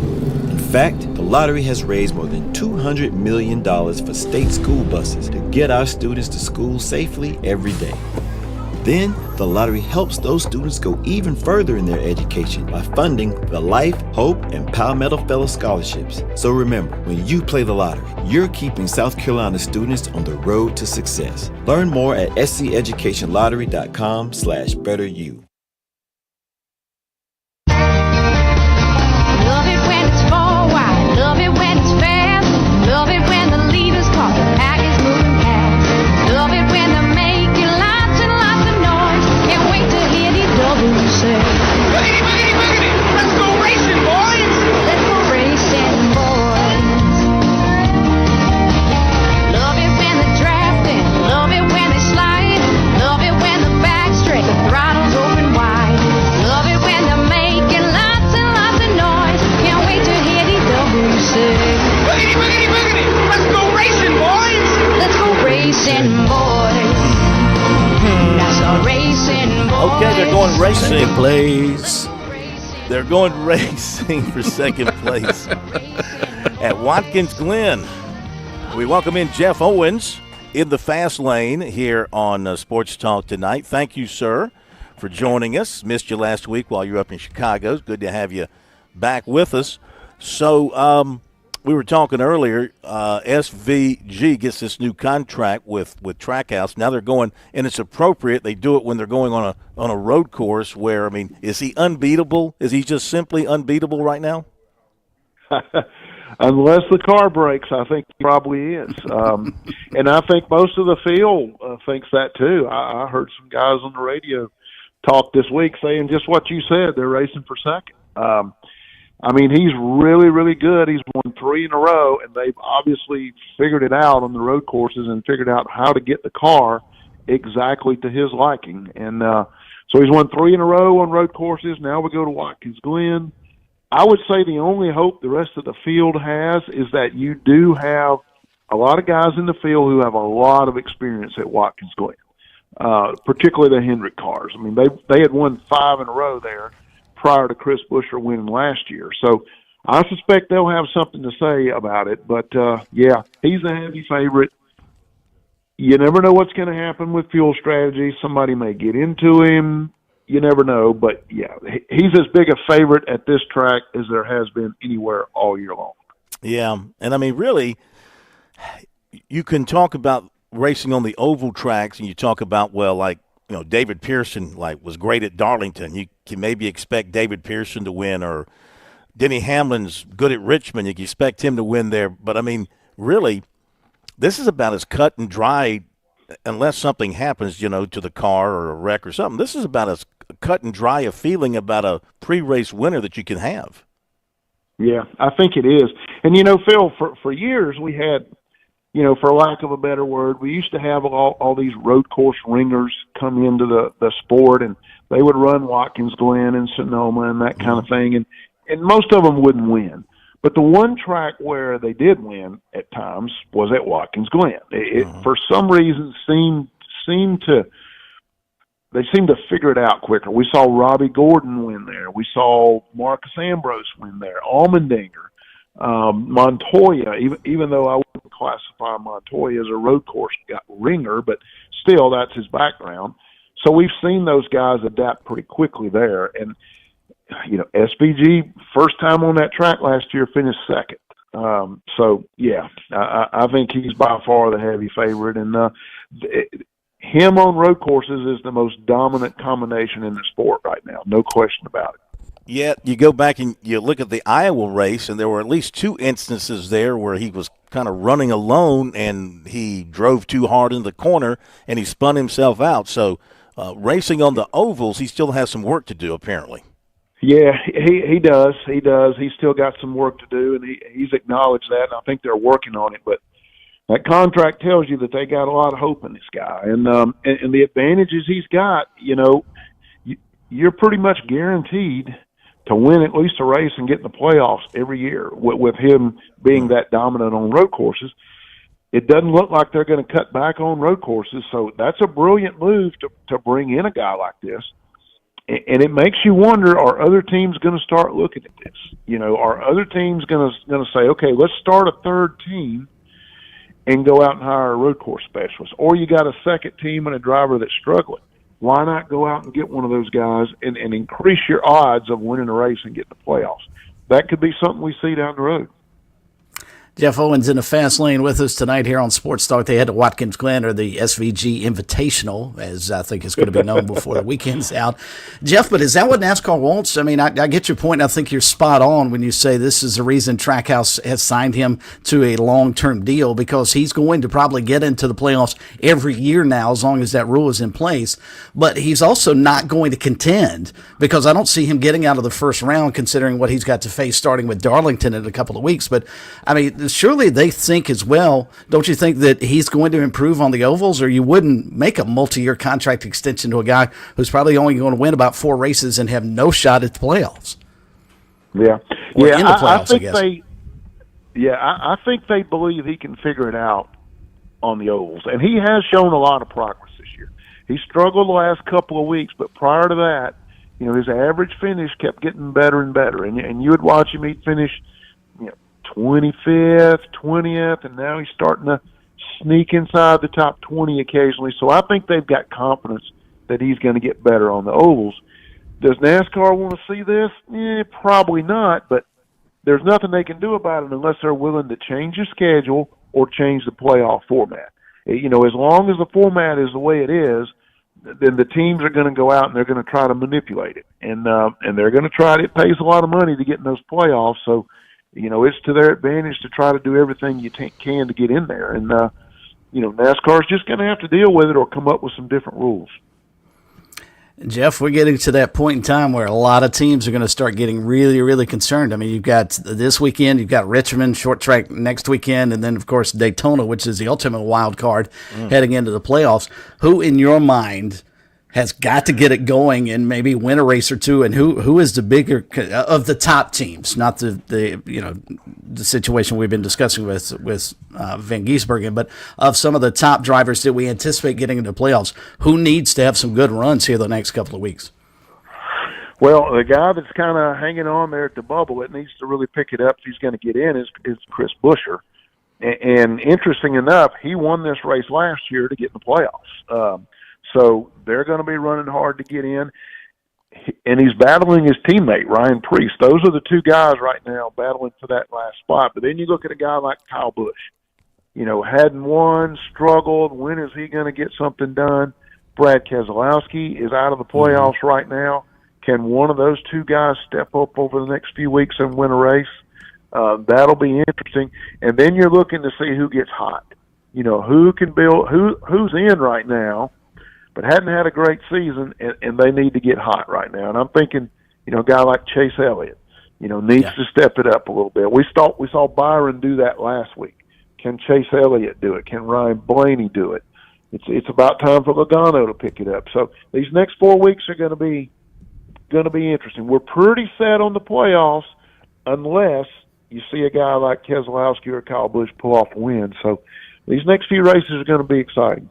In fact, the lottery has raised more than $200 million for state school buses to get our students to school safely every day. Then, the lottery helps those students go even further in their education by funding the Life, Hope, and Palmetto Fellow Scholarships. So remember, when you play the lottery, you're keeping South Carolina students on the road to success. Learn more at sceducationlottery.com/betteryou. Love it when it's forward, love it when it's fast, love it when the leaders call the pack is moving past, love it when they're making lots and lots of noise, can't wait to hear these W's say. Boogity, boogity, boogity, let's go racing, boys! Let's go racing, boys! Love it when they're drafting, love it when they slide, love it when the back's straight, the throttle's open wide, love it when they're making lots and lots of noise, can't wait to hear these W's say. Boogity, boogity, boogity, let's go racing, boys! Let's go racing, boys! That's a racing, boys! Okay, they're going racing. Second place. They're going racing for second place at Watkins Glen. We welcome in Jeff Owens in the fast lane here on Sports Talk tonight. Thank you, sir, for joining us. Missed you last week while you were up in Chicago. It's good to have you back with us. So we were talking earlier, SVG gets this new contract with Trackhouse. Now they're going, and it's appropriate. They do it when they're going on a road course where, I mean, is he unbeatable? Is he just simply unbeatable right now? Unless the car breaks, I think he probably is. And I think most of the field thinks that too. I heard some guys on the radio talk this week saying just what you said. They're racing for second. I mean, he's really, really good. He's won 3 in a row, and they've obviously figured it out on the road courses and figured out how to get the car exactly to his liking. And so he's won 3 in a row on road courses. Now we go to Watkins Glen. I would say the only hope the rest of the field has is that you do have a lot of guys in the field who have a lot of experience at Watkins Glen, particularly the Hendrick cars. I mean, they had won 5 in a row there prior to Chris Buescher winning last year. So I suspect they'll have something to say about it. But, yeah, he's a heavy favorite. You never know what's going to happen with fuel strategy. Somebody may get into him. You never know. But, yeah, he's as big a favorite at this track as there has been anywhere all year long. Yeah, and, I mean, really, you can talk about racing on the oval tracks, and you talk about, well, like, you know, David Pearson, like, was great at Darlington. You can maybe expect David Pearson to win, or Denny Hamlin's good at Richmond. You can expect him to win there. But, I mean, really, this is about as cut and dry, unless something happens, you know, to the car or a wreck or something. This is about as cut and dry a feeling about a pre-race winner that you can have. Yeah, I think it is. And, you know, Phil, for years we had, you know, for lack of a better word, we used to have all these road course ringers come into the sport, and they would run Watkins Glen and Sonoma and that kind of thing, and most of them wouldn't win. But the one track where they did win at times was at Watkins Glen. It for some reason seemed to figure it out quicker. We saw Robbie Gordon win there. We saw Marcus Ambrose win there. Allmendinger. Montoya, even though I wouldn't classify Montoya as a road course ringer, but still that's his background. So we've seen those guys adapt pretty quickly there. And, you know, SVG, first time on that track last year, finished second. So, yeah, I think he's by far the heavy favorite. And him on road courses is the most dominant combination in the sport right now. No question about it. Yeah, you go back and you look at the Iowa race, and there were at least 2 instances there where he was kind of running alone, and he drove too hard in the corner, and he spun himself out. So racing on the ovals, he still has some work to do, apparently. Yeah, he does. He does. He's still got some work to do, and he's acknowledged that, and I think they're working on it. But that contract tells you that they got a lot of hope in this guy. And the advantages he's got, you're pretty much guaranteed to win at least a race and get in the playoffs every year with him being that dominant on road courses. It doesn't look like they're going to cut back on road courses, so that's a brilliant move to bring in a guy like this. And it makes you wonder, are other teams going to start looking at this? Are other teams going to say, okay, let's start a third team and go out and hire a road course specialist? Or you got a second team and a driver that's struggling. Why not go out and get one of those guys and increase your odds of winning a race and getting the playoffs? That could be something we see down the road. Jeff Owens in the fast lane with us tonight here on Sports Talk. They head to Watkins Glen, or the SVG Invitational, as I think it's going to be known before the weekend's out. Jeff, but is that what NASCAR wants? I mean, I get your point. I think you're spot on when you say this is the reason Trackhouse has signed him to a long-term deal, because he's going to probably get into the playoffs every year now as long as that rule is in place. But he's also not going to contend, because I don't see him getting out of the first round considering what he's got to face starting with Darlington in a couple of weeks. But, I mean, surely they think as well, don't you think, that he's going to improve on the ovals, or you wouldn't make a multi-year contract extension to a guy who's probably only going to win about 4 races and have no shot at the playoffs? Yeah. Or in the playoffs, I guess. I think they believe he can figure it out on the ovals, and he has shown a lot of progress this year. He struggled the last couple of weeks, but prior to that, his average finish kept getting better and better, and you would watch him, he'd finish 25th, 20th, and now he's starting to sneak inside the top 20 occasionally. So I think they've got confidence that he's going to get better on the ovals. Does NASCAR want to see this? Probably not, but there's nothing they can do about it unless they're willing to change the schedule or change the playoff format. As long as the format is the way it is, then the teams are going to go out and they're going to try to manipulate it. And they're going to try it. It pays a lot of money to get in those playoffs, so it's to their advantage to try to do everything you can to get in there. And, NASCAR's just going to have to deal with it or come up with some different rules. Jeff, we're getting to that point in time where a lot of teams are going to start getting really, really concerned. I mean, you've got this weekend, you've got Richmond short track next weekend, and then, of course, Daytona, which is the ultimate wild card heading into the playoffs. Who, in your mind, has got to get it going and maybe win a race or two, and who is the bigger of the top teams? Not the situation we've been discussing with Van Gisbergen, but of some of the top drivers that we anticipate getting into the playoffs. Who needs to have some good runs here the next couple of weeks? Well, the guy that's kind of hanging on there at the bubble that needs to really pick it up if he's going to get in is Chris Buescher. And interesting enough, he won this race last year to get in the playoffs. So they're going to be running hard to get in. And he's battling his teammate, Ryan Preece. Those are the two guys right now battling for that last spot. But then you look at a guy like Kyle Busch. Hadn't won, struggled. When is he going to get something done? Brad Keselowski is out of the playoffs right now. Can one of those two guys step up over the next few weeks and win a race? That'll be interesting. And then you're looking to see who gets hot. Who can build, who's in right now, but hadn't had a great season, and they need to get hot right now. And I'm thinking, a guy like Chase Elliott, needs to step it up a little bit. We saw Byron do that last week. Can Chase Elliott do it? Can Ryan Blaney do it? It's about time for Logano to pick it up. So these next 4 weeks are going to be interesting. We're pretty set on the playoffs unless you see a guy like Keselowski or Kyle Busch pull off a win. So these next few races are going to be exciting.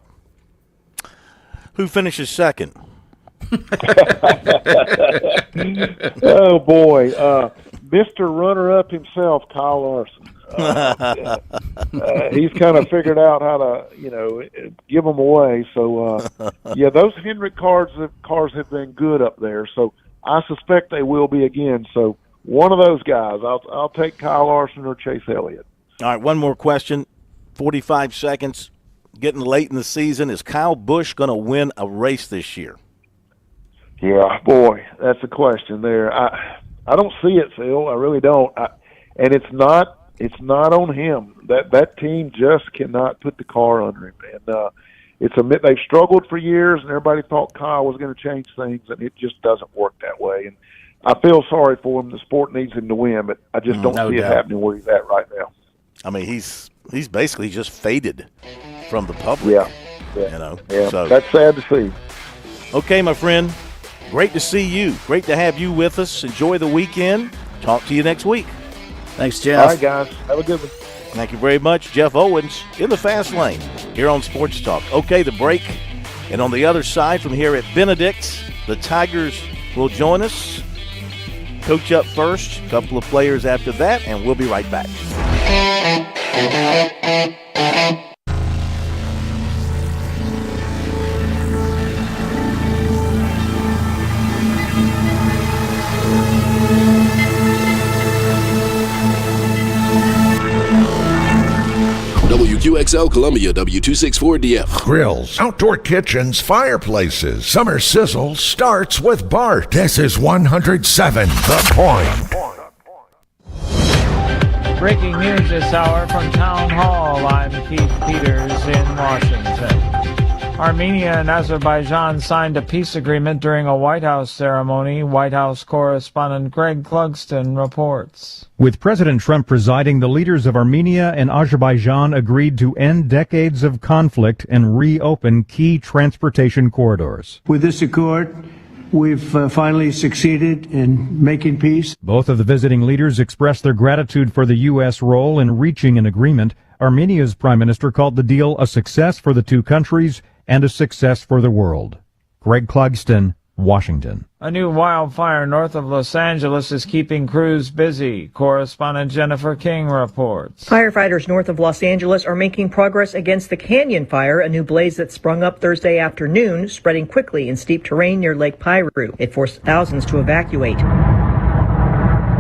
Who finishes second? Oh, boy. Mr. Runner-up himself, Kyle Larson. He's kind of figured out how to, give them away. So, those Hendrick cars have been good up there. So I suspect they will be again. So one of those guys, I'll take Kyle Larson or Chase Elliott. All right, one more question. 45 seconds. getting late in the season. Is Kyle Busch going to win a race this year? Yeah, boy, that's a question there. I don't see it, Phil. I really don't. And it's not on him. That team just cannot put the car under him. And they've struggled for years, and everybody thought Kyle was going to change things, and it just doesn't work that way. And I feel sorry for him. The sport needs him to win, but I just don't see it happening where he's at right now. I mean, he's basically just faded from the public. Yeah. Yeah, so that's sad to see. Okay, my friend, great to see you. Great to have you with us. Enjoy the weekend. Talk to you next week. Thanks, Jeff. All right, guys. Have a good one. Thank you very much. Jeff Owens in the fast lane here on Sports Talk. Okay, the break. And on the other side from here at Benedict's, the Tigers will join us. Coach up first, a couple of players after that, and we'll be right back. WQXL Columbia, W264DF. Grills, outdoor kitchens, fireplaces. Summer sizzle starts with Bart. This is 107 The Point. Breaking news this hour from Town Hall. I'm Keith Peters in Washington. Armenia and Azerbaijan signed a peace agreement during a White House ceremony. White House correspondent Greg Clugston reports. With President Trump presiding, the leaders of Armenia and Azerbaijan agreed to end decades of conflict and reopen key transportation corridors. With this accord, we've finally succeeded in making peace. Both of the visiting leaders expressed their gratitude for the U.S. role in reaching an agreement. Armenia's prime minister called the deal a success for the two countries and a success for the world. Greg Clugston, Washington. A new wildfire north of Los Angeles is keeping crews busy. Correspondent Jennifer King reports. Firefighters north of Los Angeles are making progress against the Canyon Fire, a new blaze that sprung up Thursday afternoon, spreading quickly in steep terrain near Lake Piru. It forced thousands to evacuate.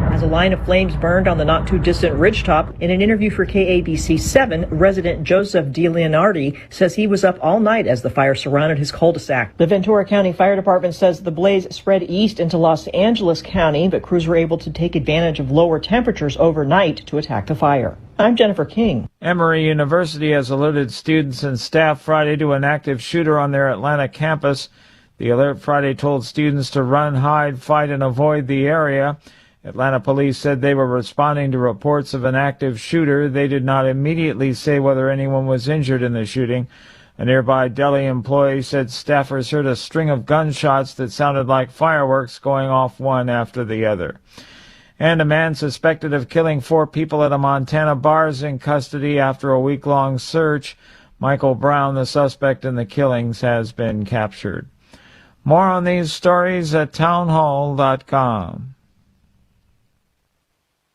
As a line of flames burned on the not-too-distant ridgetop, in an interview for KABC7, resident Joseph DeLeonardi says he was up all night as the fire surrounded his cul-de-sac. The Ventura County Fire Department says the blaze spread east into Los Angeles County, but crews were able to take advantage of lower temperatures overnight to attack the fire. I'm Jennifer King. Emory University has alerted students and staff Friday to an active shooter on their Atlanta campus. The alert Friday told students to run, hide, fight, and avoid the area. Atlanta police said they were responding to reports of an active shooter. They did not immediately say whether anyone was injured in the shooting. A nearby deli employee said staffers heard a string of gunshots that sounded like fireworks going off one after the other. And a man suspected of killing 4 people at a Montana bar is in custody after a week-long search. Michael Brown, the suspect in the killings, has been captured. More on these stories at townhall.com.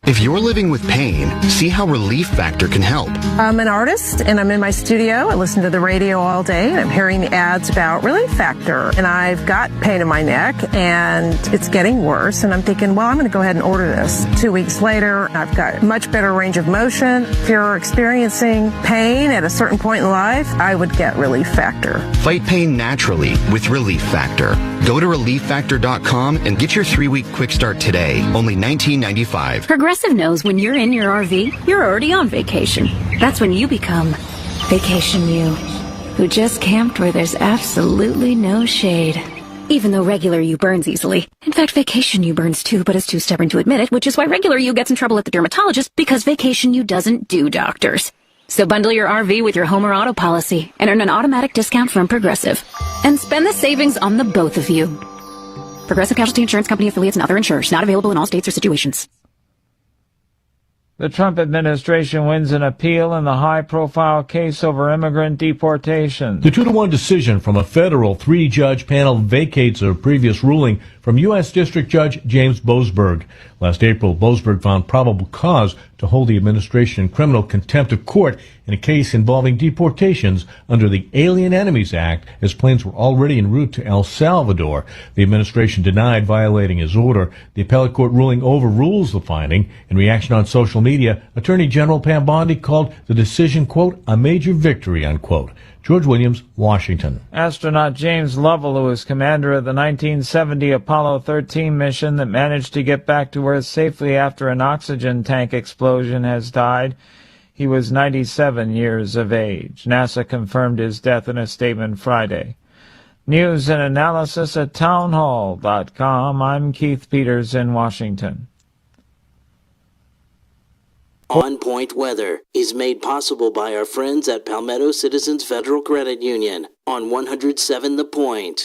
If you're living with pain, see how Relief Factor can help. I'm an artist and I'm in my studio. I listen to the radio all day and I'm hearing the ads about Relief Factor. And I've got pain in my neck and it's getting worse. And I'm thinking, well, I'm going to go ahead and order this. 2 weeks later, I've got much better range of motion. If you're experiencing pain at a certain point in life, I would get Relief Factor. Fight pain naturally with Relief Factor. Go to ReliefFactor.com and get your 3-week quick start today. Only $19.95. Progressive knows when you're in your RV, you're already on vacation. That's when you become Vacation You, who just camped where there's absolutely no shade. Even though regular you burns easily. In fact, Vacation You burns too, but is too stubborn to admit it, which is why regular you gets in trouble at the dermatologist, because Vacation You doesn't do doctors. So bundle your RV with your home or auto policy and earn an automatic discount from Progressive. And spend the savings on the both of you. Progressive Casualty Insurance Company affiliates and other insurers. Not available in all states or situations. The Trump administration wins an appeal in the high-profile case over immigrant deportation. The 2-1 decision from a federal 3-judge panel vacates a previous ruling from U.S. District Judge James Boasberg. Last April, Boasberg found probable cause to hold the administration in criminal contempt of court in a case involving deportations under the Alien Enemies Act, as planes were already en route to El Salvador. The administration denied violating his order. The appellate court ruling overrules the finding. In reaction on social media, Attorney General Pam Bondi called the decision, quote, a major victory, unquote. George Williams, Washington. Astronaut James Lovell, who was commander of the 1970 Apollo 13 mission that managed to get back to Earth safely after an oxygen tank explosion, has died. He was 97 years of age. NASA confirmed his death in a statement Friday. News and analysis at townhall.com. I'm Keith Peters in Washington. On Point Weather is made possible by our friends at Palmetto Citizens Federal Credit Union on 107 The Point.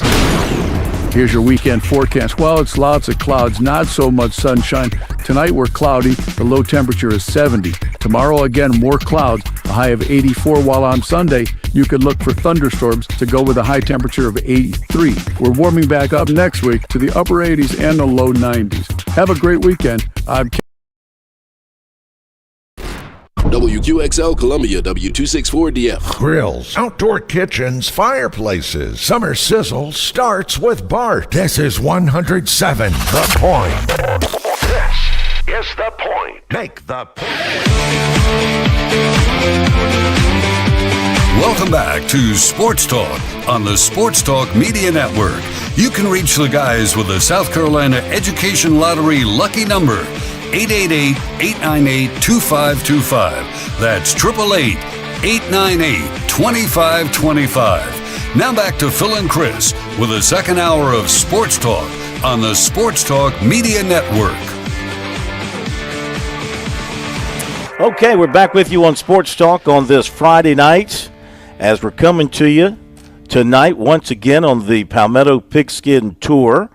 Here's your weekend forecast. Well, it's lots of clouds, not so much sunshine. Tonight we're cloudy. The low temperature is 70. Tomorrow, again, more clouds, a high of 84, while on Sunday, you could look for thunderstorms to go with a high temperature of 83. We're warming back up next week to the upper 80s and the low 90s. Have a great weekend. I'm WQXL Columbia, W264DF. Grills, outdoor kitchens, fireplaces. Summer sizzle starts with Bart. This is 107 The Point. This is The Point. Make the point. Welcome back to Sports Talk on the Sports Talk Media Network. You can reach the guys with the South Carolina Education Lottery lucky number, 888-898-2525. That's 888-898-2525. Now back to Phil and Chris with the second hour of Sports Talk on the Sports Talk Media Network. Okay, we're back with you on Sports Talk on this Friday night as we're coming to you tonight once again on the Palmetto Pigskin Tour.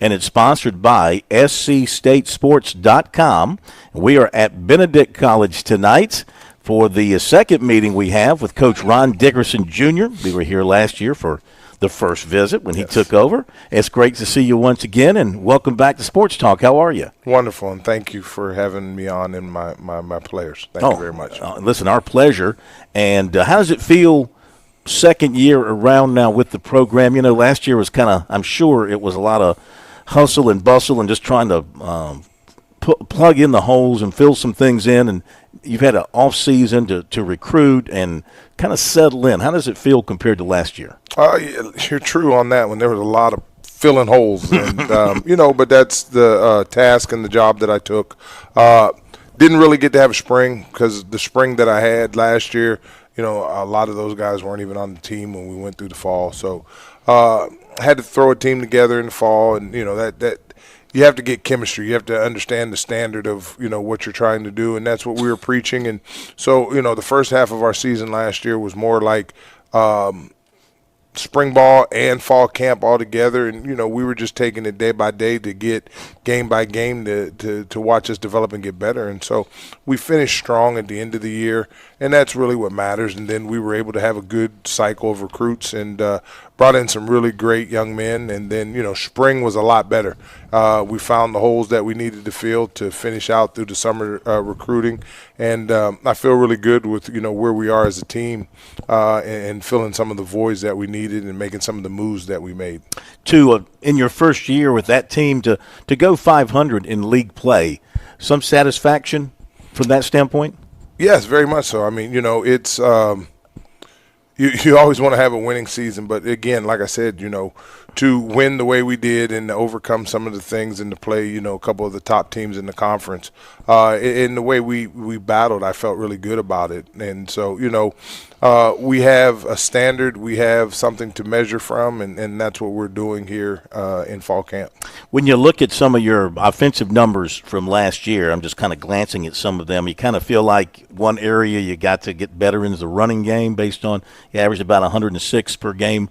And it's sponsored by scstatesports.com. We are at Benedict College tonight for the second meeting we have with Coach Ron Dickerson Jr. We were here last year for the first visit when he took over. It's great to see you once again, and welcome back to Sports Talk. How are you? Wonderful, and thank you for having me on and my players. Thank you very much. Listen, our pleasure. And how does it feel second year around now with the program? You know, last year was kind of, I'm sure it was a lot of hustle and bustle and just trying to plug in the holes and fill some things in, and you've had an off season to recruit and kind of settle in. How does it feel compared to last year? You're true on that one. There was a lot of filling holes, and but that's the task and the job that I took. Didn't really get to have a spring because the spring that I had last year, a lot of those guys weren't even on the team when we went through the fall. So had to throw a team together in the fall, and that you have to get chemistry. You have to understand the standard of what you're trying to do, and that's what we were preaching. And so the first half of our season last year was more like spring ball and fall camp all together, and we were just taking it day by day to get game by game to watch us develop and get better. And so we finished strong at the end of the year, and that's really what matters. And then we were able to have a good cycle of recruits and brought in some really great young men. And then spring was a lot better. We found the holes that we needed to fill to finish out through the summer recruiting, and I feel really good with where we are as a team and filling some of the voids that we needed and making some of the moves that we made. In your first year with that team to go 500 in league play, some satisfaction from that standpoint? Yes, very much so. I mean, it's you always want to have a winning season, but again, like I said, to win the way we did and to overcome some of the things and to play, a couple of the top teams in the conference, in the way we battled, I felt really good about it. And so, we have a standard, we have something to measure from, and that's what we're doing here in fall camp. When you look at some of your offensive numbers from last year, I'm just kind of glancing at some of them, you kind of feel like one area you got to get better in is the running game based on you averaged about 106 per game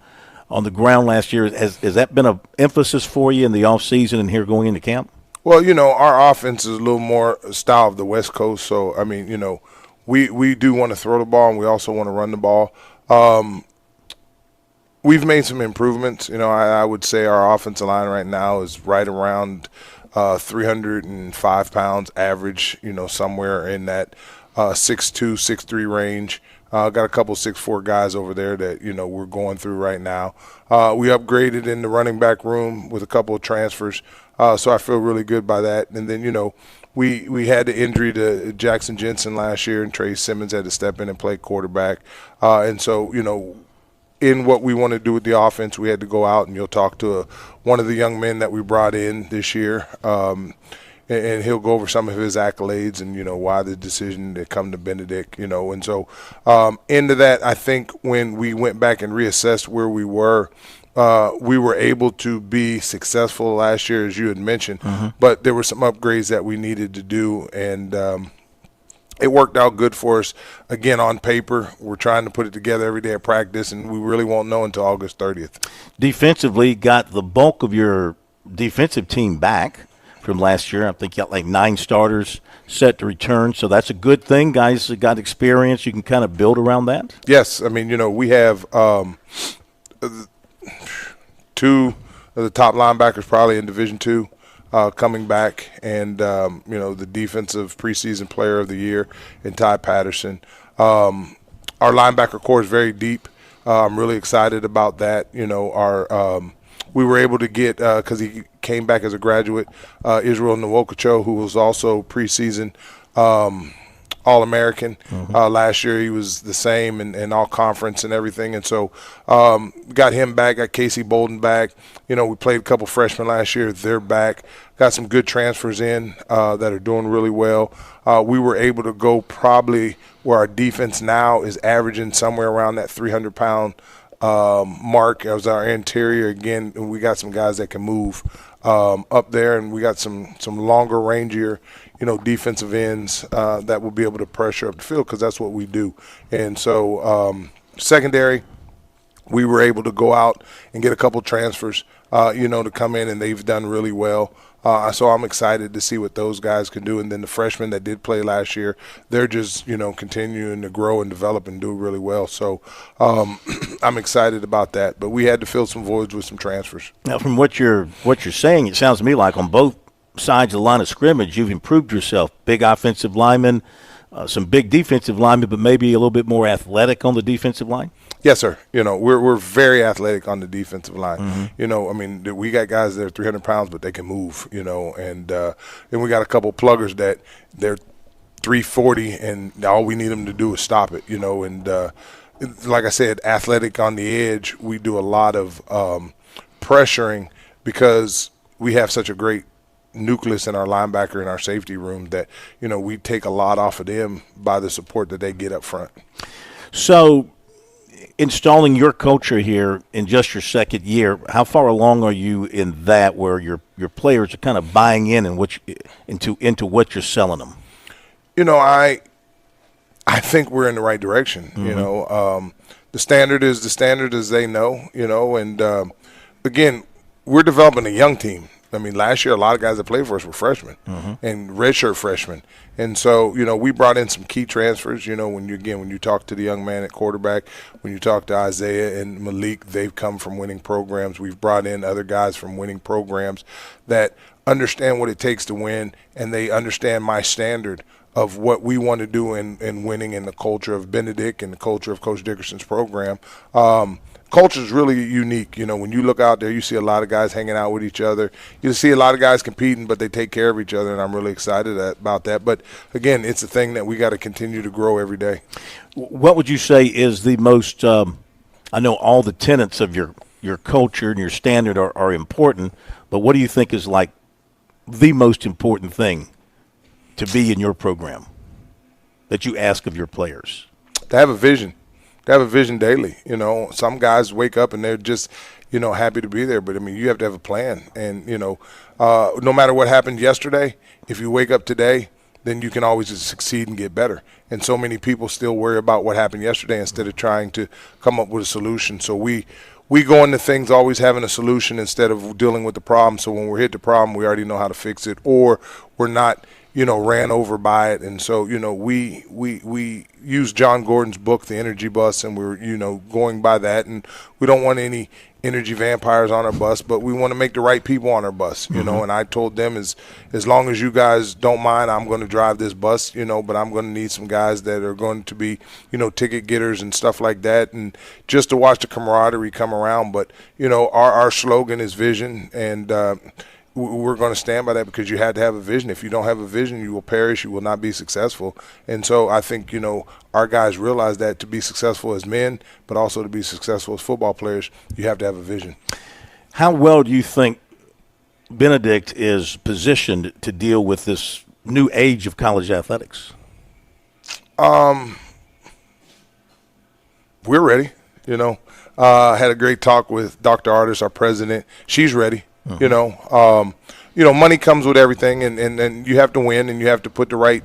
on the ground last year. Has that been an emphasis for you in the offseason and here going into camp? Well, our offense is a little more style of the West Coast. So, I mean, we do want to throw the ball and we also want to run the ball. We've made some improvements. I would say our offensive line right now is right around 305 pounds average, somewhere in that 6'2", 6'3" range. Got a couple 6'4" guys over there that, we're going through right now. We upgraded in the running back room with a couple of transfers, so I feel really good by that. And then, we had the injury to Jackson Jensen last year, and Trey Simmons had to step in and play quarterback. And so, in what we want to do with the offense, we had to go out and you'll talk to one of the young men that we brought in this year, and he'll go over some of his accolades and, why the decision to come to Benedict, And so into that, I think when we went back and reassessed where we were able to be successful last year, as you had mentioned, but there were some upgrades that we needed to do, and it worked out good for us. Again, on paper, we're trying to put it together every day at practice, and we really won't know until August 30th. Defensively, got the bulk of your defensive team back from last year. I think you got like 9 starters set to return, so that's a good thing. Guys that got experience, you can kind of build around that. Yes, I mean, we have 2 of the top linebackers probably in Division II coming back, and the defensive preseason player of the year in Ty Patterson. Our linebacker core is very deep. I'm really excited about that. We were able to get, because he came back as a graduate, Israel Nwokocho, who was also preseason All-American. Last year he was the same in all-conference and everything. And so got him back, got Casey Bolden back. We played a couple freshmen last year. They're back. Got some good transfers in that are doing really well. We were able to go probably where our defense now is averaging somewhere around that 300-pound mark as our interior. Again, we got some guys that can move up there, and we got some longer, rangier, defensive ends that will be able to pressure up the field, because that's what we do. And so secondary, we were able to go out and get a couple transfers, to come in, and they've done really well. So I'm excited to see what those guys can do. And then the freshmen that did play last year, they're just, continuing to grow and develop and do really well. So I'm excited about that. But we had to fill some voids with some transfers. Now, from what you're saying, it sounds to me like on both sides of the line of scrimmage, you've improved yourself. Big offensive linemen, some big defensive linemen, but maybe a little bit more athletic on the defensive line? Yes, sir. We're very athletic on the defensive line. We got guys that are 300 pounds, but they can move, and we got a couple pluggers that they're 340, and all we need them to do is stop it, and like I said, athletic on the edge. We do a lot of pressuring because we have such a great nucleus in our linebacker and our safety room that, we take a lot off of them by the support that they get up front. So installing your culture here in just your second year, how far along are you in that, where your players are kind of buying in and into what you're selling them? I think we're in the right direction. The standard is the standard, as they know, and again, we're developing a young team. I mean, last year a lot of guys that played for us were freshmen and redshirt freshmen. And so, we brought in some key transfers. When you talk to the young man at quarterback, when you talk to Isaiah and Malik, they've come from winning programs. We've brought in other guys from winning programs that understand what it takes to win, and they understand my standard of what we want to do in winning, in the culture of Benedict and the culture of Coach Dickerson's program. Culture is really unique. When you look out there, you see a lot of guys hanging out with each other. You see a lot of guys competing, but they take care of each other, and I'm really excited about that. But, again, it's a thing that we got to continue to grow every day. What would you say is the most I know all the tenets of your culture and your standard are important, but what do you think is like the most important thing to be in your program that you ask of your players? To have a vision. To have a vision daily. Some guys wake up and they're just, happy to be there. But, you have to have a plan. And, no matter what happened yesterday, if you wake up today, then you can always just succeed and get better. And so many people still worry about what happened yesterday instead of trying to come up with a solution. So we go into things always having a solution instead of dealing with the problem. So when we're hit the problem, we already know how to fix it, or we're not ran over by it. And so, we use John Gordon's book, The Energy Bus, and we're, going by that. And we don't want any energy vampires on our bus, but we want to make the right people on our bus, and I told them as long as you guys don't mind, I'm going to drive this bus, but I'm going to need some guys that are going to be, ticket getters and stuff like that, and just to watch the camaraderie come around. But, our slogan is vision, and we're going to stand by that because you have to have a vision. If you don't have a vision, you will perish. You will not be successful. And so I think, our guys realize that to be successful as men, but also to be successful as football players, you have to have a vision. How well do you think Benedict is positioned to deal with this new age of college athletics? We're ready, I had a great talk with Dr. Artis, our president. She's ready. Money comes with everything, and you have to win, and you have to put the right,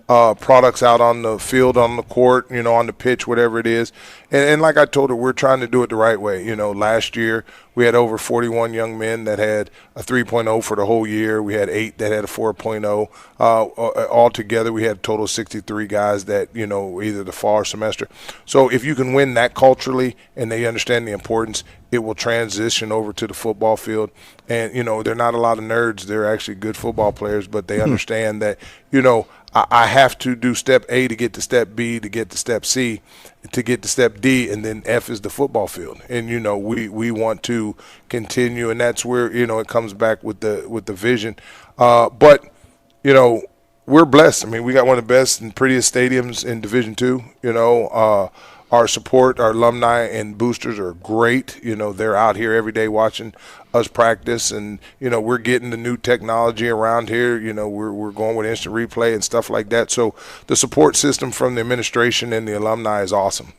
products out on the field, on the court, on the pitch, whatever it is. And like I told her, we're trying to do it the right way. Last year we had over 41 young men that had a 3.0 for the whole year. We had 8 that had a 4.0. Altogether, we had a total of 63 guys that, either the fall or semester. So if you can win that culturally and they understand the importance, it will transition over to the football field. And, they're not a lot of nerds. They're actually good football players, but they understand that, I have to do step A to get to step B, to get to step C, to get to step D, and then F is the football field. And, we want to continue, and that's where, it comes back with the vision. But, we're blessed. I mean, we got one of the best and prettiest stadiums in Division II, Our support, our alumni and boosters are great. They're out here every day watching us practice, and we're getting the new technology around here. We're going with instant replay and stuff like that. So the support system from the administration and the alumni is awesome.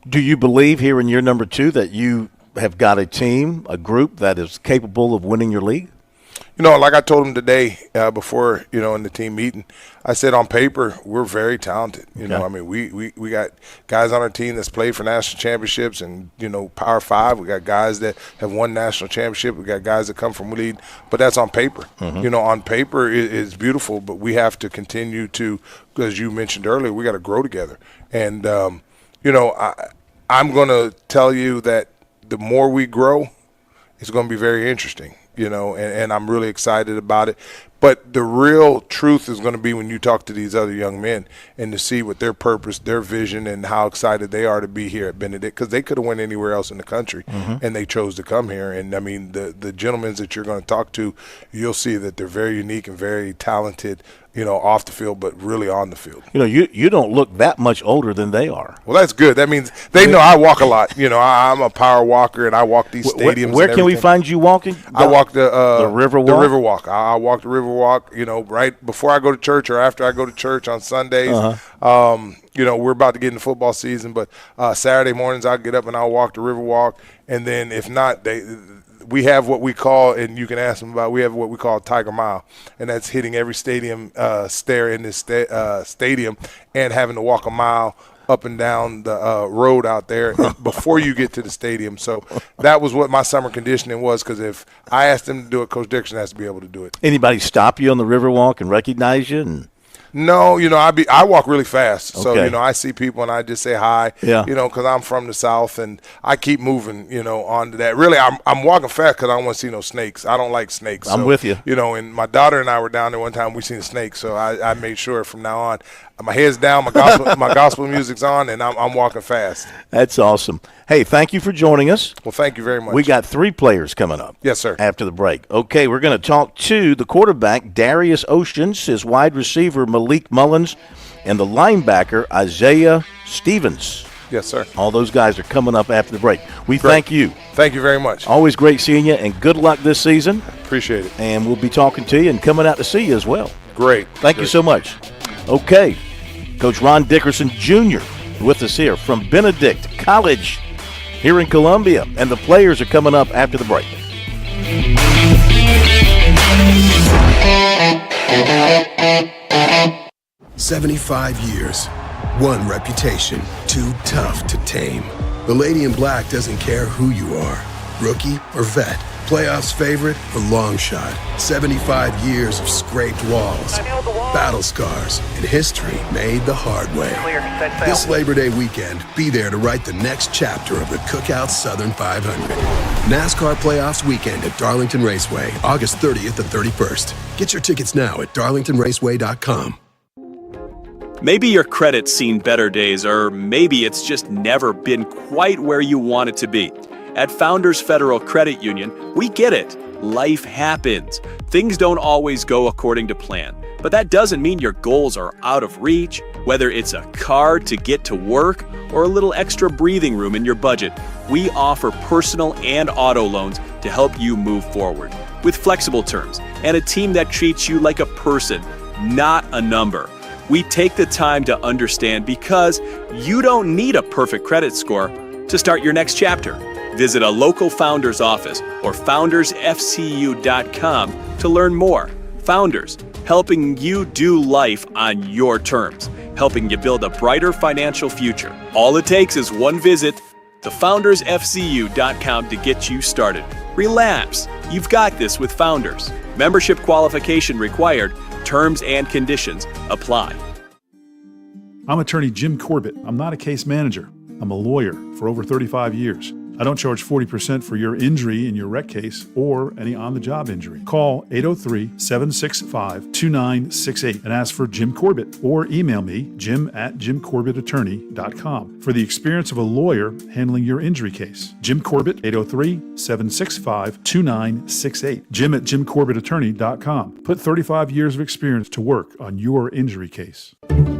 Do you believe here in year number 2 that you have got a team, a group that is capable of winning your league? Like I told him today before, in the team meeting, I said on paper, we're very talented. I mean, we got guys on our team that's played for national championships and, Power 5. We got guys that have won national championship. We got guys that come from league, but that's on paper. On paper it's beautiful, but we have to continue to, as you mentioned earlier, we got to grow together. And, I'm going to tell you that the more we grow, it's going to be very interesting. And I'm really excited about it. But the real truth is going to be when you talk to these other young men and to see what their purpose, their vision, and how excited they are to be here at Benedict, because they could have went anywhere else in the country, and they chose to come here. And, I mean, the gentlemen that you're going to talk to, you'll see that they're very unique and very talented, off the field, but really on the field. You don't look that much older than they are. Well, that's good. That means they know I walk a lot. I'm a power walker, and I walk these stadiums. Where can we find you walking? I walk the River Walk? The River Walk. I walk the River Walk, right before I go to church or after I go to church on Sundays. We're about to get into football season, but Saturday mornings I'll get up and I'll walk the River Walk. And then if not, we have what we call, and you can ask them about, we have what we call Tiger Mile, and that's hitting every stadium stair in this stadium and having to walk a mile up and down the road out there before you get to the stadium. So that was what my summer conditioning was, because if I asked them to do it, Coach Dixon has to be able to do it. Anybody stop you on the River Walk and recognize you? No, I walk really fast. So, Okay. I see people and I just say hi, Yeah. because I'm from the South and I keep moving, on to that. Really, I'm walking fast because I don't want to see no snakes. I don't like snakes. I'm So, with you. And my daughter and I were down there one time. We seen a snake. So I made sure from now on, my head's down, my gospel music's on, and I'm walking fast. That's awesome. Hey, thank you for joining us. Well, thank you very much. We got 3 players coming up. Yes, sir. After the break. Okay, we're going to talk to the quarterback, Darius Oceans, his wide receiver, Malik Mullins, and the linebacker, Isaiah Stevens. Yes, sir. All those guys are coming up after the break. We thank you. Thank you very much. Always great seeing you, and good luck this season. Appreciate it. And we'll be talking to you and coming out to see you as well. Great. Thank you so much. Okay, Coach Ron Dickerson Jr. with us here from Benedict College here in Columbia, and the players are coming up after the break. 75 years, one reputation, too tough to tame. The Lady in Black doesn't care who you are, rookie or vet, playoffs favorite or long shot. 75 years of scraped walls, battle scars, and history made the hard way. This Labor Day weekend, be there to write the next chapter of the Cookout Southern 500. NASCAR Playoffs Weekend at Darlington Raceway, August 30th and 31st. Get your tickets now at darlingtonraceway.com. Maybe your credit's seen better days, or maybe it's just never been quite where you want it to be. At Founders Federal Credit Union, we get it. Life happens. Things don't always go according to plan, but that doesn't mean your goals are out of reach. Whether it's a car to get to work or a little extra breathing room in your budget, we offer personal and auto loans to help you move forward with flexible terms and a team that treats you like a person, not a number. We take the time to understand because you don't need a perfect credit score to start your next chapter. Visit a local Founders office or foundersfcu.com to learn more. Founders, helping you do life on your terms, helping you build a brighter financial future. All it takes is one visit to foundersfcu.com to get you started. Relax. You've got this with Founders. Membership qualification required. Terms and conditions apply. I'm attorney Jim Corbett. I'm not a case manager. I'm a lawyer for over 35 years. I don't charge 40% for your injury in your rec case or any on-the-job injury. Call 803-765-2968 and ask for Jim Corbett or email me, jim@jimcorbettattorney.com, for the experience of a lawyer handling your injury case. Jim Corbett, 803-765-2968. Jim@jimcorbettattorney.com. Put 35 years of experience to work on your injury case.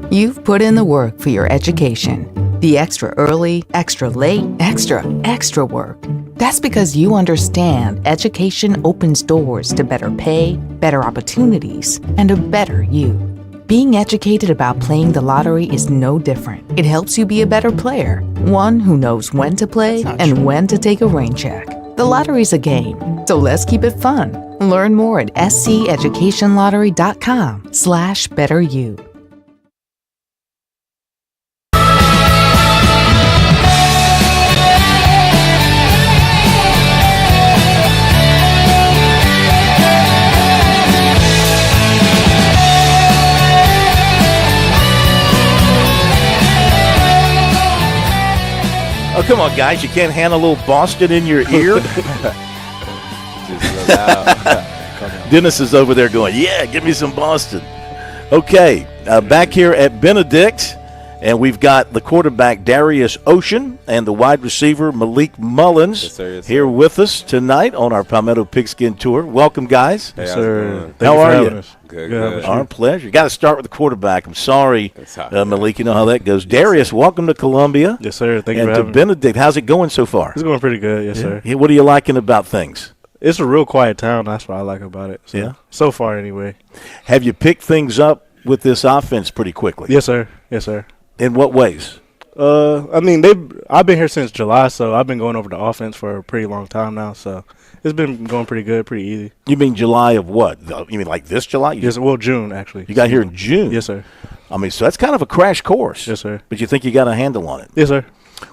You've put in the work for your education. The extra early, extra late, extra work. That's because you understand education opens doors to better pay, better opportunities, and a better you. Being educated about playing the lottery is no different. It helps you be a better player, one who knows when to play and when to take a rain check. The lottery's a game, so let's keep it fun. Learn more at sceducationlottery.com/betteryou. Oh, come on, guys. You can't handle a little Boston in your ear? Dennis is over there going, yeah, give me some Boston. Okay, back here at Benedict, and we've got the quarterback Darius Ocean and the wide receiver Malik Mullins here with us tonight on our Palmetto Pigskin Tour. Welcome, guys. Hey, sir. How are you? Good. Our pleasure. You got to start with the quarterback. I'm sorry, Malik. You know how that goes. Darius, welcome to Columbia. Yes, sir. Thank you for having me. And to Benedict, how's it going so far? It's going pretty good. Yes, sir. Yeah. What are you liking about things? It's a real quiet town. That's what I like about it. So, yeah. So far, anyway. Have you picked things up with this offense pretty quickly? Yes, sir. Yes, sir. In what ways? I mean, I've been here since July, so I've been going over the offense for a pretty long time now. So it's been going pretty good, pretty easy. You mean July of what? You mean like this July? Yes, well, June, actually. You got here in June? Yes, sir. I mean, so that's kind of a crash course. Yes, sir. But you think you got a handle on it? Yes, sir.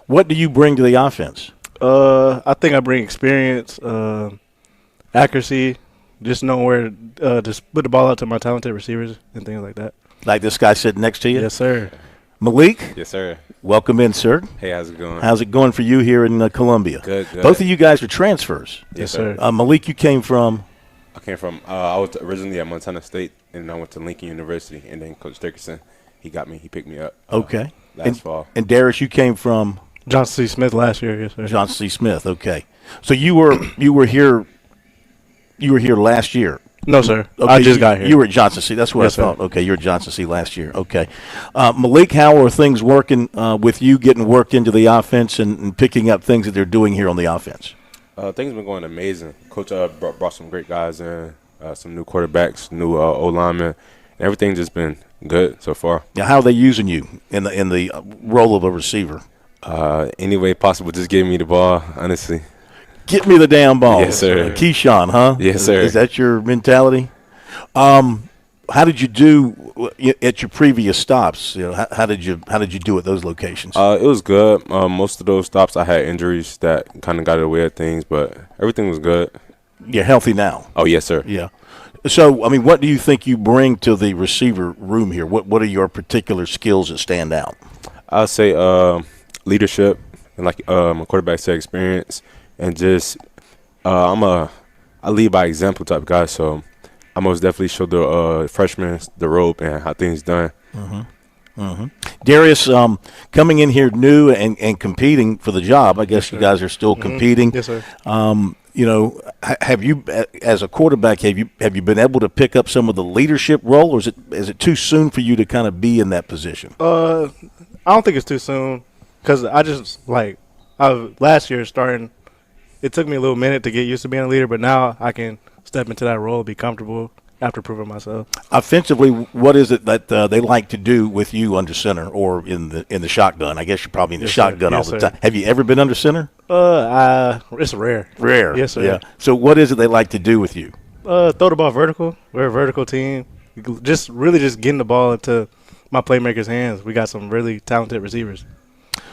What do you bring to the offense? I think I bring experience, accuracy, just know where to put the ball out to my talented receivers and things like that. Like this guy sitting next to you? Yes, sir. Malik? Yes, sir. Welcome in, sir. Hey, how's it going? How's it going for you here in Columbia? Good. Both of you guys are transfers. Yes, sir. Malik, you came from? I came from, I was originally at Montana State, and I went to Lincoln University, and then Coach Dickerson, he picked me up. Okay. Last fall. And Darius, you came from? Johnson C. Smith last year, yes, sir. Johnson C. Smith, okay. So you were here last year? No, sir. Okay, I just got here. You were at Johnson C. That's what yes, I thought. Sir. Okay, you were at Johnson C. last year. Okay. Malik, how are things working with you getting worked into the offense and picking up things that they're doing here on the offense? Things have been going amazing. Coach brought some great guys in, some new quarterbacks, new O-linemen. Everything's just been good so far. Now, how are they using you in the role of a receiver? Any way possible, just give me the ball, honestly. Get me the damn ball. Yes, sir. Keyshawn, huh? Yes, sir. Is that your mentality? How did you do at your previous stops? You know, how did you do at those locations? It was good. Most of those stops, I had injuries that kind of got in the way of things, but everything was good. You're healthy now. Oh, yes, sir. Yeah. So, I mean, what do you think you bring to the receiver room here? What are your particular skills that stand out? I'll say leadership and, like my quarterback said, experience, and just I lead by example type of guy. So I most definitely show the freshmen the rope and how things done. Mm-hmm. Mm-hmm. Darius, coming in here new and competing for the job. I guess you guys are still competing. Yes, sir. You know, have you, as a quarterback, have you been able to pick up some of the leadership role, or is it too soon for you to kind of be in that position? I don't think it's too soon because I just last year starting. It took me a little minute to get used to being a leader, but now I can step into that role, be comfortable after proving myself. Offensively, what is it that they like to do with you under center or in the shotgun? I guess you're probably in the shotgun all the time. Have you ever been under center? It's rare. Rare. Yes, sir. Yeah. So what is it they like to do with you? Throw the ball vertical. We're a vertical team. Just getting the ball into my playmakers' hands. We got some really talented receivers.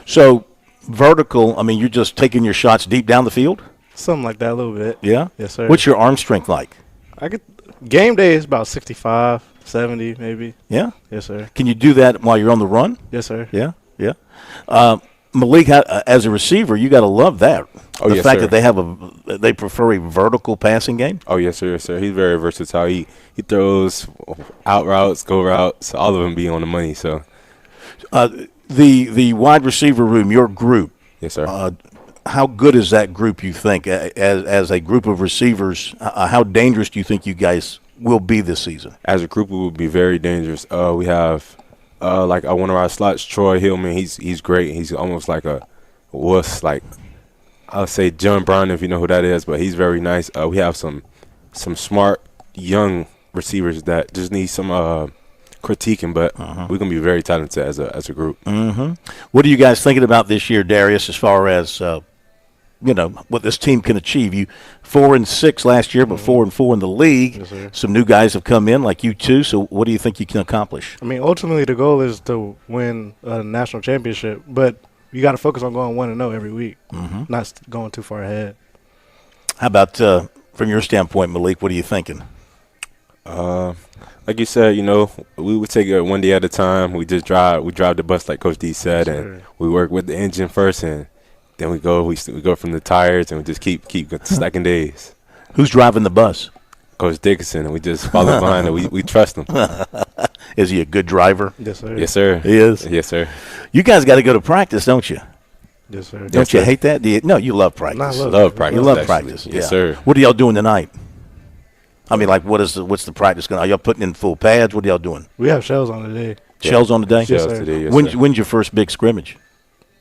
So vertical, I mean, you're just taking your shots deep down the field? Something like that, a little bit. Yeah? Yes, sir. What's your arm strength like? Game day is about 65, 70 maybe. Yeah? Yes, sir. Can you do that while you're on the run? Yes, sir. Yeah? Yeah. Malik, as a receiver, you got to love that. The fact that they prefer a vertical passing game? Oh, yes, sir. Yes, sir. He's very versatile. He throws out routes, go routes. All of them be on the money, so. The wide receiver room, your group. Yes, sir. How good is that group, you think, as a group of receivers? How dangerous do you think you guys will be this season? As a group, we will be very dangerous. We have, one of our slots, Troy Hillman. He's great. He's almost like a wuss, I'll say John Brown, if you know who that is, but he's very nice. We have some smart, young receivers that just need some critiquing, but we're going to be very talented as a group. Mm-hmm. What are you guys thinking about this year, Darius, as far as what this team can achieve? You 4-6 last year, but 4-4 in the league. Yes, sir. Some new guys have come in, like you too. So, what do you think you can accomplish? I mean, ultimately, the goal is to win a national championship, but you got to focus on going 1-0 every week, not going too far ahead. How about from your standpoint, Malik? What are you thinking? Like you said, we would take it one day at a time. We just drive the bus, like Coach D said, and we work with the engine first, and then we go from the tires, and we just keep stacking days. Who's driving the bus? Coach Dickinson, and we just follow behind him. We trust him. Is he a good driver? Yes, sir. Yes, sir. He is? Yes, sir. You guys got to go to practice, don't you? Yes, sir. Don't you hate that? No, you love practice. I love practice. You love actually. practice. Yes, yeah. sir. What are y'all doing tonight? I mean, what's the practice going? Are y'all putting in full pads? What are y'all doing? We have shells on today. Shells on today? Shells today, yes, sir. When's your first big scrimmage?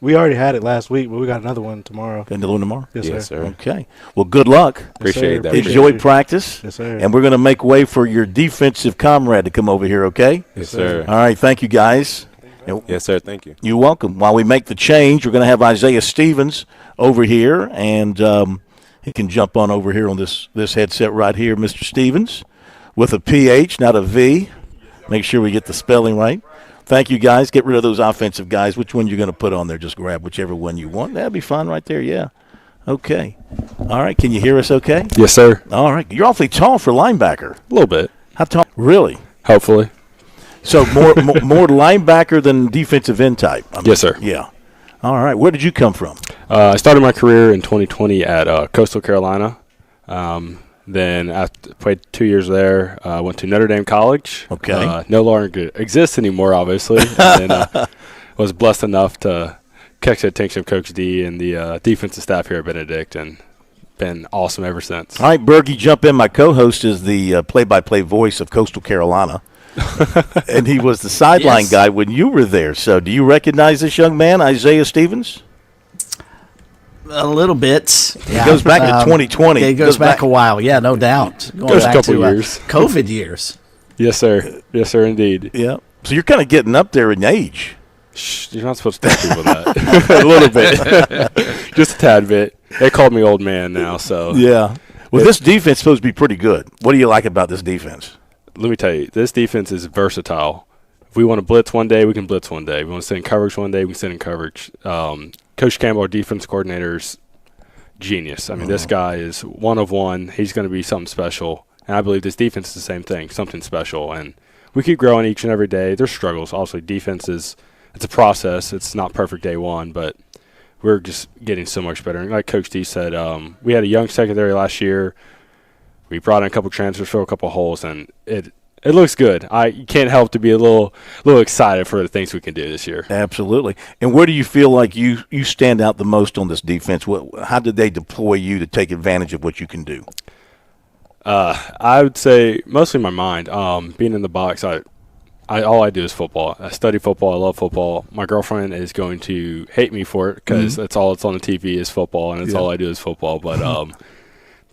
We already had it last week, but we got another one tomorrow. Got another one tomorrow? Yes, sir. Okay. Well, good luck. Appreciate that. Enjoy practice. Yes, sir. And we're going to make way for your defensive comrade to come over here, okay? Yes, sir. All right. Thank you, guys. Yes, sir. Thank you. You're welcome. While we make the change, we're going to have Isaiah Stevens over here, and he can jump on over here on this headset right here, Mr. Stevens, with a PH, not a V. Make sure we get the spelling right. Thank you, guys. Get rid of those offensive guys. Which one you're going to put on there? Just grab whichever one you want. That'd be fine right there, yeah. Okay. All right. Can you hear us okay? Yes, sir. All right. You're awfully tall for linebacker. A little bit. How tall? Really? Hopefully. So more linebacker than defensive end type? Yes, sir. Yeah. All right. Where did you come from? I started my career in 2020 at Coastal Carolina. Then I played 2 years there. Went to Notre Dame College. Okay. No longer exists anymore, obviously. And then was blessed enough to catch the attention of Coach D and the defensive staff here at Benedict, and been awesome ever since. All right, Bergie, jump in. My co-host is the play-by-play voice of Coastal Carolina. And he was the sideline guy when you were there. So do you recognize this young man, Isaiah Stevens? A little bit. Yeah. It goes back to 2020. It goes back a while. Yeah, no doubt. Goes a couple years. COVID years. Yes, sir. Yes, sir, indeed. Yeah. So you're kind of getting up there in age. Shh, you're not supposed to tell people that. A little bit. Just a tad bit. They called me old man now, so. Yeah. Well, this defense is supposed to be pretty good. What do you like about this defense? Let me tell you, this defense is versatile. If we want to blitz one day, we can blitz one day. If we want to sit in coverage one day, we can sit in coverage. Coach Campbell, our defense coordinator's genius. I mean, this guy is one of one. He's going to be something special. And I believe this defense is the same thing, something special. And we keep growing each and every day. There's struggles. Obviously, defense it's a process. It's not perfect day one, but we're just getting so much better. And like Coach D said, we had a young secondary last year. We brought in a couple transfers, filled a couple holes, and It looks good. You can't help to be a little excited for the things we can do this year. Absolutely. And where do you feel like you stand out the most on this defense? How did they deploy you to take advantage of what you can do? I would say mostly my mind. Being in the box, all I do is football. I study football. I love football. My girlfriend is going to hate me for it because that's all it's on the TV is football, and that's all I do is football. But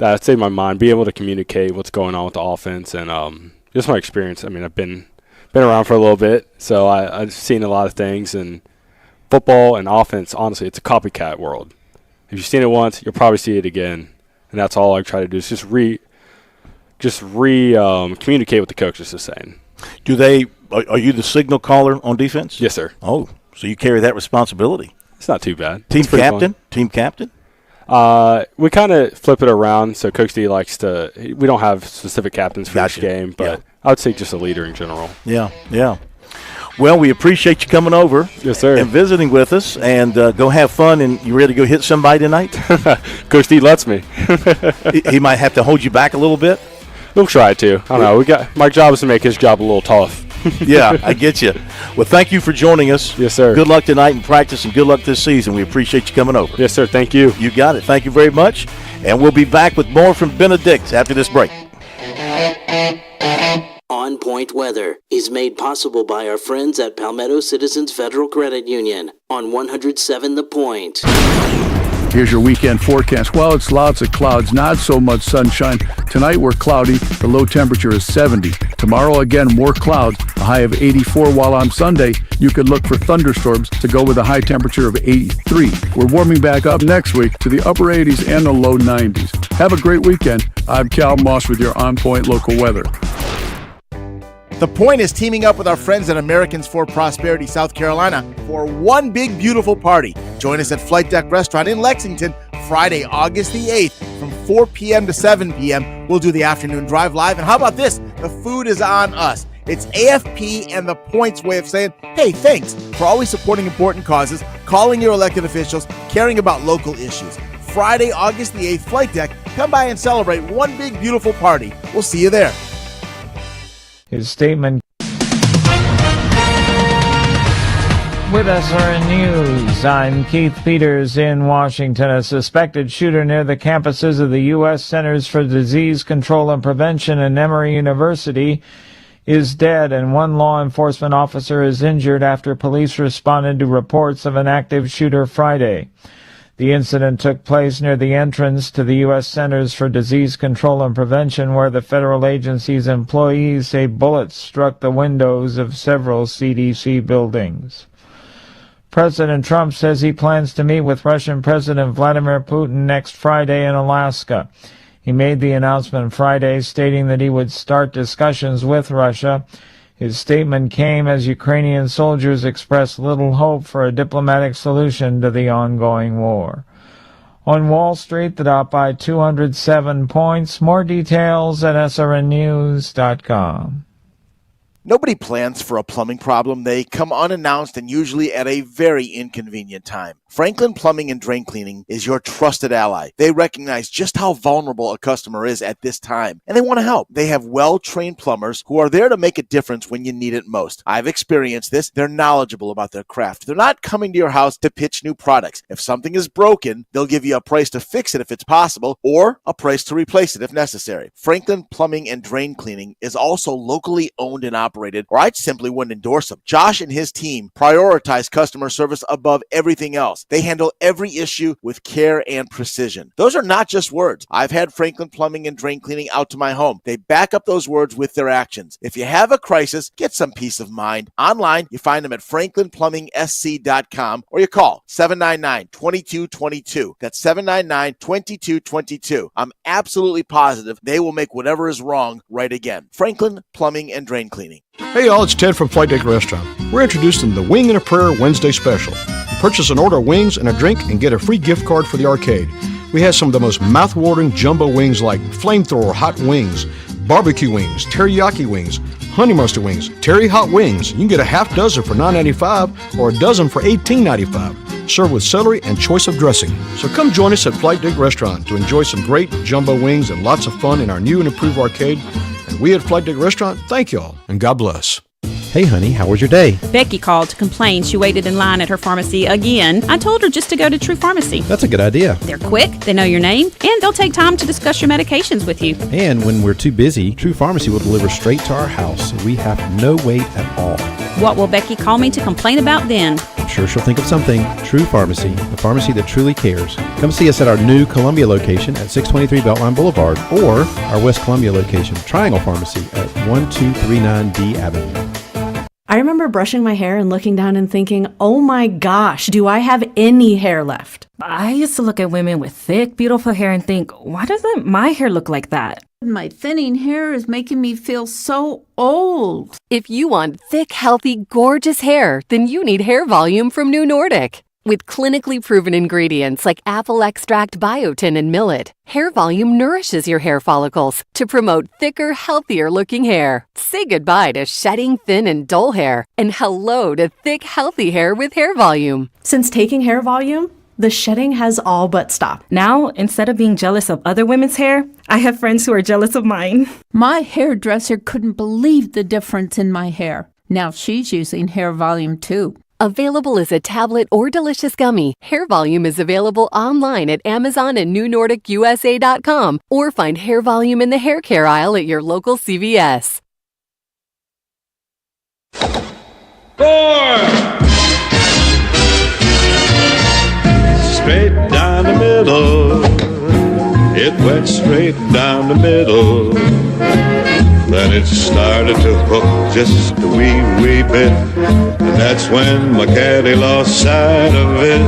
I'd say my mind, be able to communicate what's going on with the offense, and just my experience. I mean, I've been around for a little bit, so I've seen a lot of things. And football and offense, honestly, it's a copycat world. If you've seen it once, you'll probably see it again, and that's all I try to do is just communicate what the coaches are saying. Are you the signal caller on defense? Yes, sir. Oh, so you carry that responsibility. It's not too bad. Team captain? We kind of flip it around. So Coach D likes to – we don't have specific captains for each game, but I would say just a leader in general. Yeah. Well, we appreciate you coming over. Yes, sir. And visiting with us. And go have fun. And you ready to go hit somebody tonight? Coach D lets me. He might have to hold you back a little bit. We'll try to. I don't know. My job is to make his job a little tough. Yeah, I get you. Well, thank you for joining us. Yes, sir. Good luck tonight in practice and good luck this season. We appreciate you coming over. Yes, sir. Thank you. You got it. Thank you very much. And we'll be back with more from Benedict after this break. On Point Weather is made possible by our friends at Palmetto Citizens Federal Credit Union on 107 The Point. Here's your weekend forecast. Well, it's lots of clouds, not so much sunshine. Tonight we're cloudy. The low temperature is 70. Tomorrow again, more clouds, a high of 84, while on Sunday you could look for thunderstorms to go with a high temperature of 83. We're warming back up next week to the upper 80s and the low 90s. Have a great weekend. I'm Cal Moss with your On Point local weather. The Point is teaming up with our friends at Americans for Prosperity, South Carolina for one big, beautiful party. Join us at Flight Deck Restaurant in Lexington Friday, August the 8th from 4 p.m. to 7 p.m. We'll do the afternoon drive live. And how about this? The food is on us. It's AFP and the Point's way of saying, hey, thanks for always supporting important causes, calling your elected officials, caring about local issues. Friday, August the 8th, Flight Deck. Come by and celebrate one big, beautiful party. We'll see you there. His statement. With SRN News, I'm Keith Peters in Washington. A suspected shooter near the campuses of the U.S. Centers for Disease Control and Prevention and Emory University is dead, and one law enforcement officer is injured after police responded to reports of an active shooter Friday. The incident took place near the entrance to the U.S. Centers for Disease Control and Prevention, where the federal agency's employees say bullets struck the windows of several CDC buildings. President Trump says he plans to meet with Russian President Vladimir Putin next Friday in Alaska. He made the announcement Friday, stating that he would start discussions with Russia. His statement came as Ukrainian soldiers expressed little hope for a diplomatic solution to the ongoing war. On Wall Street, the Dow by 207 points. More details at srnnews.com. Nobody plans for a plumbing problem. They come unannounced and usually at a very inconvenient time. Franklin Plumbing and Drain Cleaning is your trusted ally. They recognize just how vulnerable a customer is at this time, and they want to help. They have well-trained plumbers who are there to make a difference when you need it most. I've experienced this. They're knowledgeable about their craft. They're not coming to your house to pitch new products. If something is broken, they'll give you a price to fix it if it's possible, or a price to replace it if necessary. Franklin Plumbing and Drain Cleaning is also locally owned and operated, or I simply wouldn't endorse them. Josh and his team prioritize customer service above everything else. They handle every issue with care and precision. Those are not just words. I've had Franklin Plumbing and Drain Cleaning out to my home. They back up those words with their actions. If you have a crisis, get some peace of mind. Online, you find them at franklinplumbing.sc.com, or you call 799-2222. That's 799-2222. I'm absolutely positive they will make whatever is wrong right again. Franklin Plumbing and Drain Cleaning. Hey y'all, it's Ted from Flight Deck Restaurant. We're introducing the Wing and a Prayer Wednesday special. Purchase an order of wings and a drink and get a free gift card for the arcade. We have some of the most mouth-watering jumbo wings like flamethrower hot wings, barbecue wings, teriyaki wings, honey mustard wings, terry hot wings. You can get a half dozen for $9.95 or a dozen for $18.95. Served with celery and choice of dressing. So come join us at Flight Deck Restaurant to enjoy some great jumbo wings and lots of fun in our new and improved arcade. And we at Flight Deck Restaurant thank y'all, and God bless. Hey, honey, how was your day? Becky called to complain she waited in line at her pharmacy again. I told her just to go to True Pharmacy. That's a good idea. They're quick, they know your name, and they'll take time to discuss your medications with you. And when we're too busy, True Pharmacy will deliver straight to our house, so we have no wait at all. What will Becky call me to complain about then? I'm sure she'll think of something. True Pharmacy, the pharmacy that truly cares. Come see us at our new Columbia location at 623 Beltline Boulevard or our West Columbia location, Triangle Pharmacy at 1239 D Avenue. I remember brushing my hair and looking down and thinking, oh my gosh, do I have any hair left? I used to look at women with thick, beautiful hair and think, why doesn't my hair look like that? My thinning hair is making me feel so old. If you want thick, healthy, gorgeous hair, then you need Hair Volume from New Nordic. With clinically proven ingredients like apple extract, biotin, and millet, Hair Volume nourishes your hair follicles to promote thicker, healthier-looking hair. Say goodbye to shedding, thin, and dull hair, and hello to thick, healthy hair with Hair Volume. Since taking Hair Volume, the shedding has all but stopped. Now, instead of being jealous of other women's hair, I have friends who are jealous of mine. My hairdresser couldn't believe the difference in my hair. Now she's using Hair Volume too. Available as a tablet or delicious gummy, Hair Volume is available online at Amazon and NewNordicUSA.com or find Hair Volume in the hair care aisle at your local CVS. 4! Straight down the middle, it went straight down the middle. Then it started to hook just a wee bit, and that's when my caddy lost sight of it.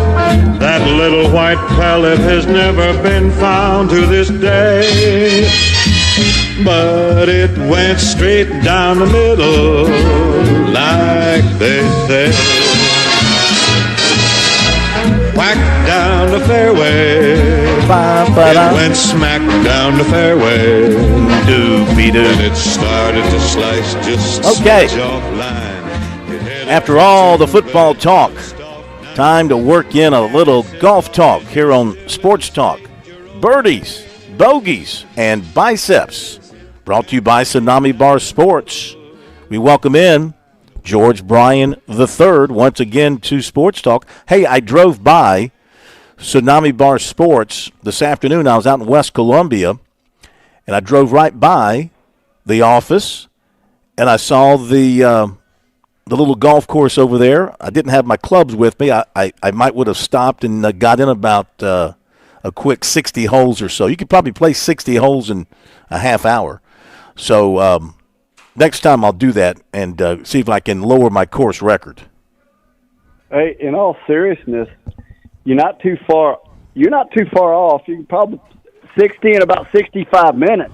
That little white pellet has never been found to this day, but it went straight down the middle, like they say. Whack down the fairway, it went smack down the fairway. And it started to slice just okay. off line. After all the football talk, time to work in a little golf talk here on Sports Talk. Birdies, bogeys, and biceps. Brought to you by Tsunami Bar Sports. We welcome in George Bryan III once again to Sports Talk. Hey, I drove by Tsunami Bar Sports this afternoon. I was out in West Columbia, and I drove right by the office, and I saw the little golf course over there. I didn't have my clubs with me. I might would have stopped and got in about a quick 60 holes or so. You could probably play 60 holes in a half hour. So next time I'll do that and see if I can lower my course record. Hey, in all seriousness, you're not too far off. You can probably 60 in about 65 minutes.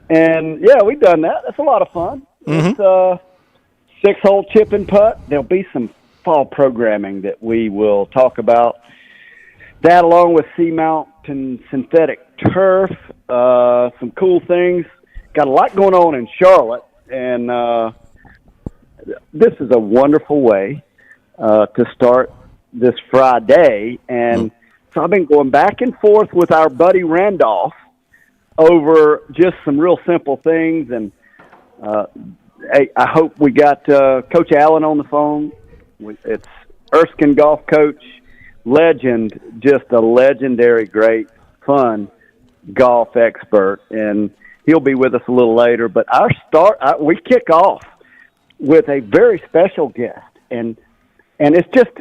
And, yeah, we've done that. That's a lot of fun. Mm-hmm. It's 6-hole chip and putt. There'll be some fall programming that we will talk about. That along with Seamount and synthetic turf, some cool things. Got a lot going on in Charlotte, and this is a wonderful way to start this Friday. And so I've been going back and forth with our buddy Randolph over just some real simple things. And I hope we got Coach Allen on the phone. It's Erskine golf coach, legend, just a legendary, great, fun golf expert. And he'll be with us a little later. But we kick off with a very special guest. And it's just,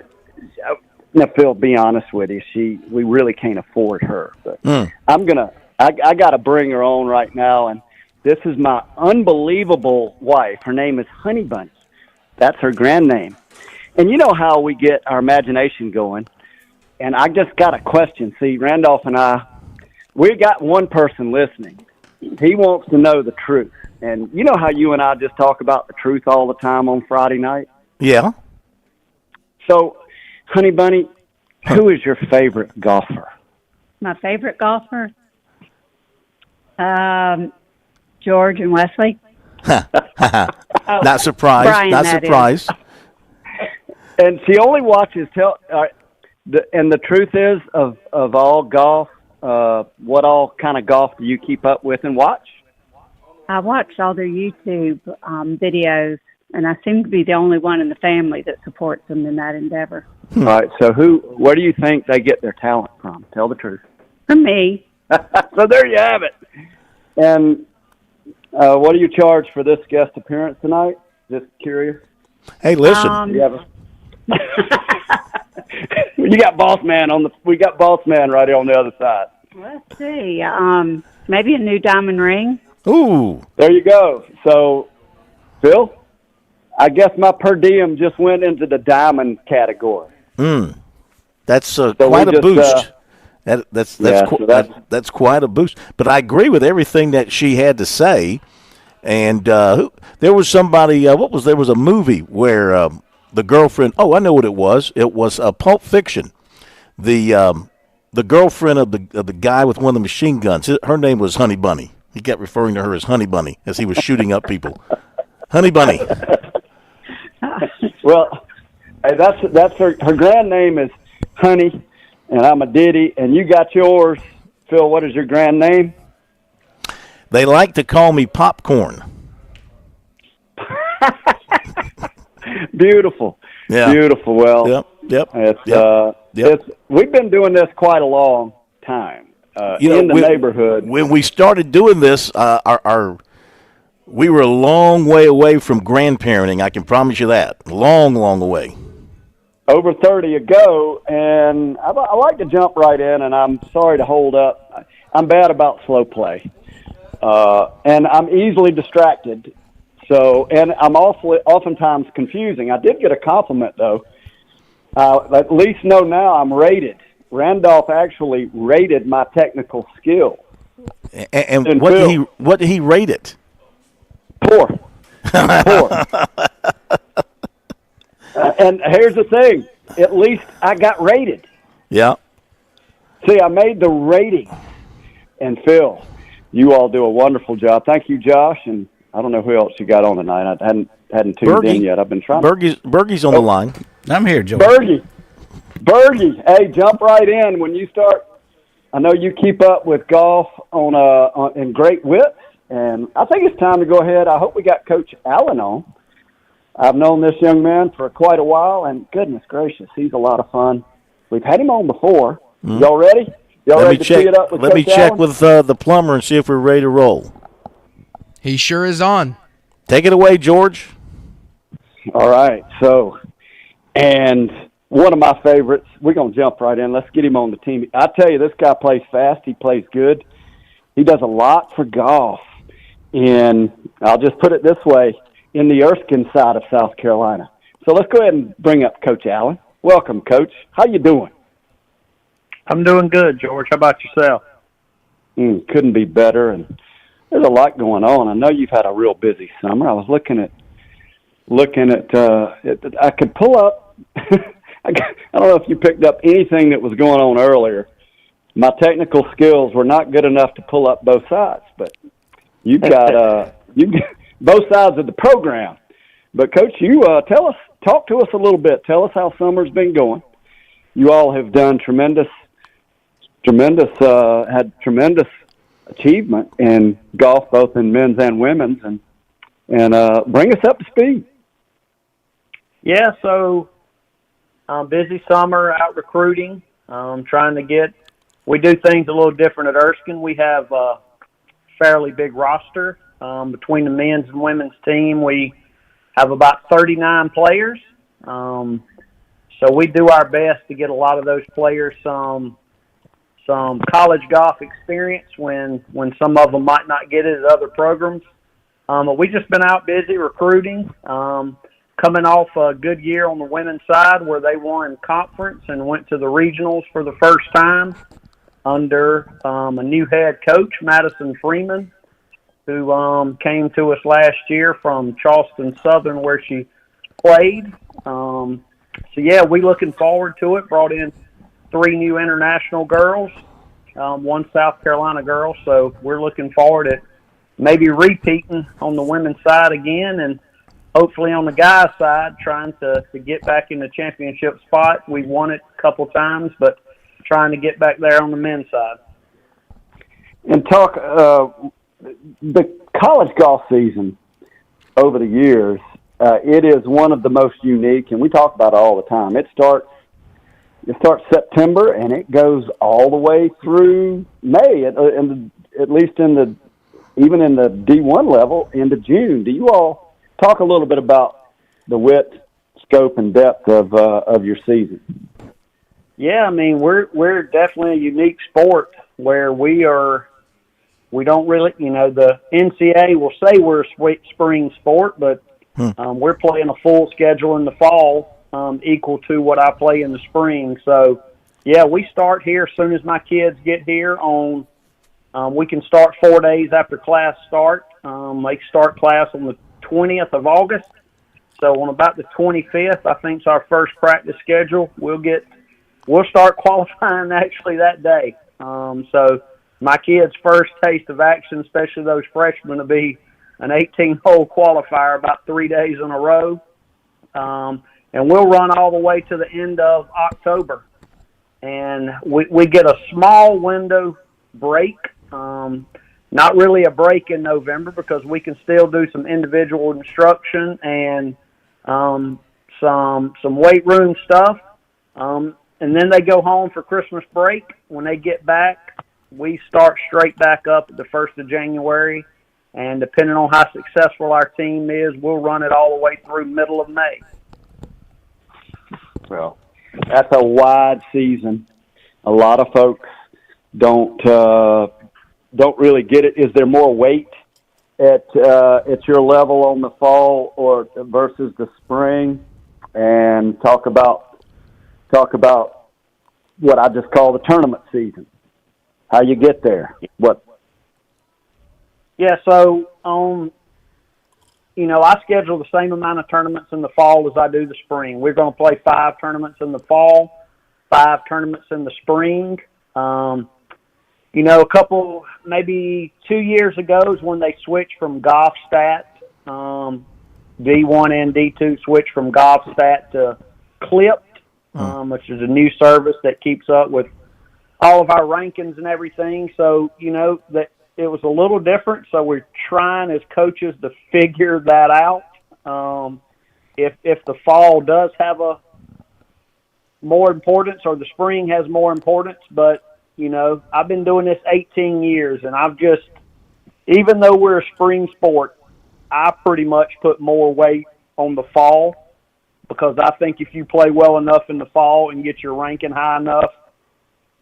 now Phil, be honest with you, we really can't afford her. But I got to bring her on right now. And this is my unbelievable wife. Her name is Honey Bunny. That's her grand name. And you know how we get our imagination going. And I just got a question. See, Randolph and we got one person listening. He wants to know the truth. And you know how you and I just talk about the truth all the time on Friday night? Yeah. So, Honey Bunny, who is your favorite golfer? My favorite golfer? George and Wesley. Not surprised. Brian, not surprised. And she only watches and the truth is of all golf, what all kind of golf do you keep up with and watch? I watched all their YouTube videos, and I seem to be the only one in the family that supports them in that endeavor. All right, so where do you think they get their talent from? Tell the truth. From me. So there you have it. And what do you charge for this guest appearance tonight? Just curious. Hey, listen. You got boss man we got boss man right here on the other side. Let's see. Maybe a new diamond ring. Ooh. There you go. So, Phil, I guess my per diem just went into the diamond category. That's quite a boost. That's quite a boost. But I agree with everything that she had to say. And there was somebody. There was a movie where the girlfriend. Oh, I know what it was. It was Pulp Fiction. The girlfriend of the guy with one of the machine guns. Her name was Honey Bunny. He kept referring to her as Honey Bunny as he was shooting up people. Honey Bunny. Well, hey, that's her grand name is Honey, and I'm a Diddy, and you got yours. Phil, what is your grand name? They like to call me Popcorn. Beautiful. Yeah. Beautiful. Well, yep. We've been doing this quite a long time in the neighborhood. When we started doing this, we were a long way away from grandparenting. I can promise you that. Long, long away. Over 30 ago, and I like to jump right in, and I'm sorry to hold up. I'm bad about slow play, and I'm easily distracted. So, and I'm oftentimes confusing. I did get a compliment, though. At least know now I'm rated. Randolph actually rated my technical skill. And what did he rate it? Poor. And here's the thing. At least I got rated. Yeah. See, I made the rating. And Phil, you all do a wonderful job. Thank you, Josh. And I don't know who else you got on tonight. I hadn't tuned in yet. I've been trying. Bergie's on the line. I'm here, Joe. Bergie, hey, jump right in when you start. I know you keep up with golf in great wit, and I think it's time to go ahead. I hope we got Coach Allen on. I've known this young man for quite a while, and goodness gracious, he's a lot of fun. We've had him on before. Y'all ready? Let me check with the plumber and see if we're ready to roll. He sure is on. Take it away, George. All right. So, and one of my favorites, we're going to jump right in. Let's get him on the team. I tell you, this guy plays fast. He plays good. He does a lot for golf. And I'll just put it this way, in the Erskine side of South Carolina. So let's go ahead and bring up Coach Allen. Welcome, Coach. How you doing? I'm doing good, George. How about yourself? Couldn't be better. And there's a lot going on. I know you've had a real busy summer. I was looking at. I could pull up. I don't know if you picked up anything that was going on earlier. My technical skills were not good enough to pull up both sides, but you've got both sides of the program. But Coach, you talk to us a little bit. Tell us how summer's been going. You all have done tremendous achievement in golf, both in men's and women's, and bring us up to speed. Yeah, so busy summer out recruiting, trying to get. We do things a little different at Erskine. We have a fairly big roster between the men's and women's team. We have about 39 players, so we do our best to get a lot of those players some college golf experience when some of them might not get it at other programs. But we just been out busy recruiting, coming off a good year on the women's side where they won conference and went to the regionals for the first time under a new head coach, Madison Freeman, who came to us last year from Charleston Southern where she played. So, yeah, we looking forward to it. Brought in 3 new international girls, 1 South Carolina girl. So we're looking forward to maybe repeating on the women's side again and hopefully on the guys' side trying to get back in the championship spot. We won it a couple times, but trying to get back there on the men's side. And talk, the college golf season over the years, it is one of the most unique, and we talk about it all the time. It starts September and it goes all the way through May, at least even in the D1 level into June. Do you all talk a little bit about the width, scope, and depth of your season? Yeah, I mean, we're definitely a unique sport where we don't really, the NCAA will say we're a spring sport, but we're playing a full schedule in the fall, equal to what I play in the spring. So, yeah, we start here as soon as my kids get here we can start 4 days after class start. They start class on the 20th of August. So on about the 25th, I think is our first practice schedule. We'll start qualifying actually that day. So my kids' first taste of action, especially those freshmen, will be an 18-hole qualifier about 3 days in a row. And we'll run all the way to the end of October. And we get a small window break. Not really a break in November because we can still do some individual instruction and some weight room stuff. And then they go home for Christmas break. When they get back, we start straight back up at the 1st of January. And depending on how successful our team is, we'll run it all the way through middle of May. Well, that's a wide season. A lot of folks don't really get it. Is there more weight at your level on the fall or versus the spring? And talk about what I just call the tournament season. How you get there? What? Yeah, so I schedule the same amount of tournaments in the fall as I do the spring. We're going to play 5 tournaments in the fall, 5 tournaments in the spring. A couple, maybe 2 years ago is when they switched from GolfStat. D1 and D2 switched from GolfStat to Clipped, which is a new service that keeps up with all of our rankings and everything. So, that it was a little different. So we're trying as coaches to figure that out. If the fall does have a more importance or the spring has more importance, but I've been doing this 18 years, and even though we're a spring sport, I pretty much put more weight on the fall because I think if you play well enough in the fall and get your ranking high enough,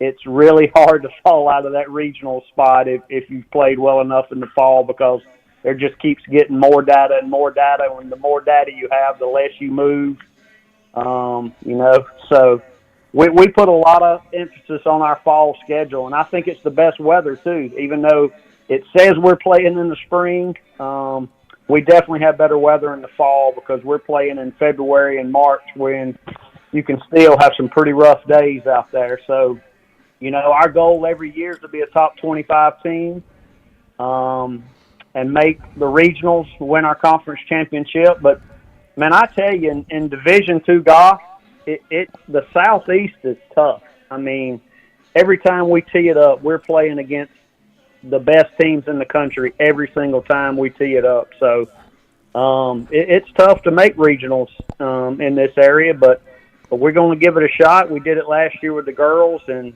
it's really hard to fall out of that regional spot if you've played well enough in the fall because there just keeps getting more data and more data, and the more data you have, the less you move, So we put a lot of emphasis on our fall schedule, and I think it's the best weather, too. Even though it says we're playing in the spring, we definitely have better weather in the fall because we're playing in February and March when you can still have some pretty rough days out there. So, our goal every year is to be a top 25 team and make the regionals, win our conference championship. But, man, I tell you, in Division II golf, the Southeast is tough. I mean, every time we tee it up, we're playing against the best teams in the country every single time we tee it up. So it's tough to make regionals in this area, but we're going to give it a shot. We did it last year with the girls, and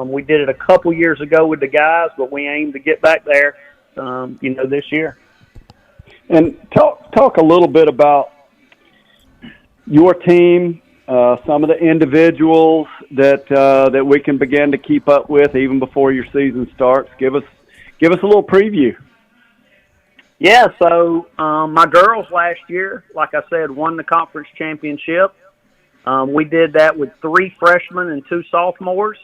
we did it a couple years ago with the guys, but we aim to get back there, this year. And talk a little bit about your team, some of the individuals that we can begin to keep up with even before your season starts. Give us a little preview. Yeah, so my girls last year, like I said, won the conference championship. We did that with 3 freshmen and 2 sophomores.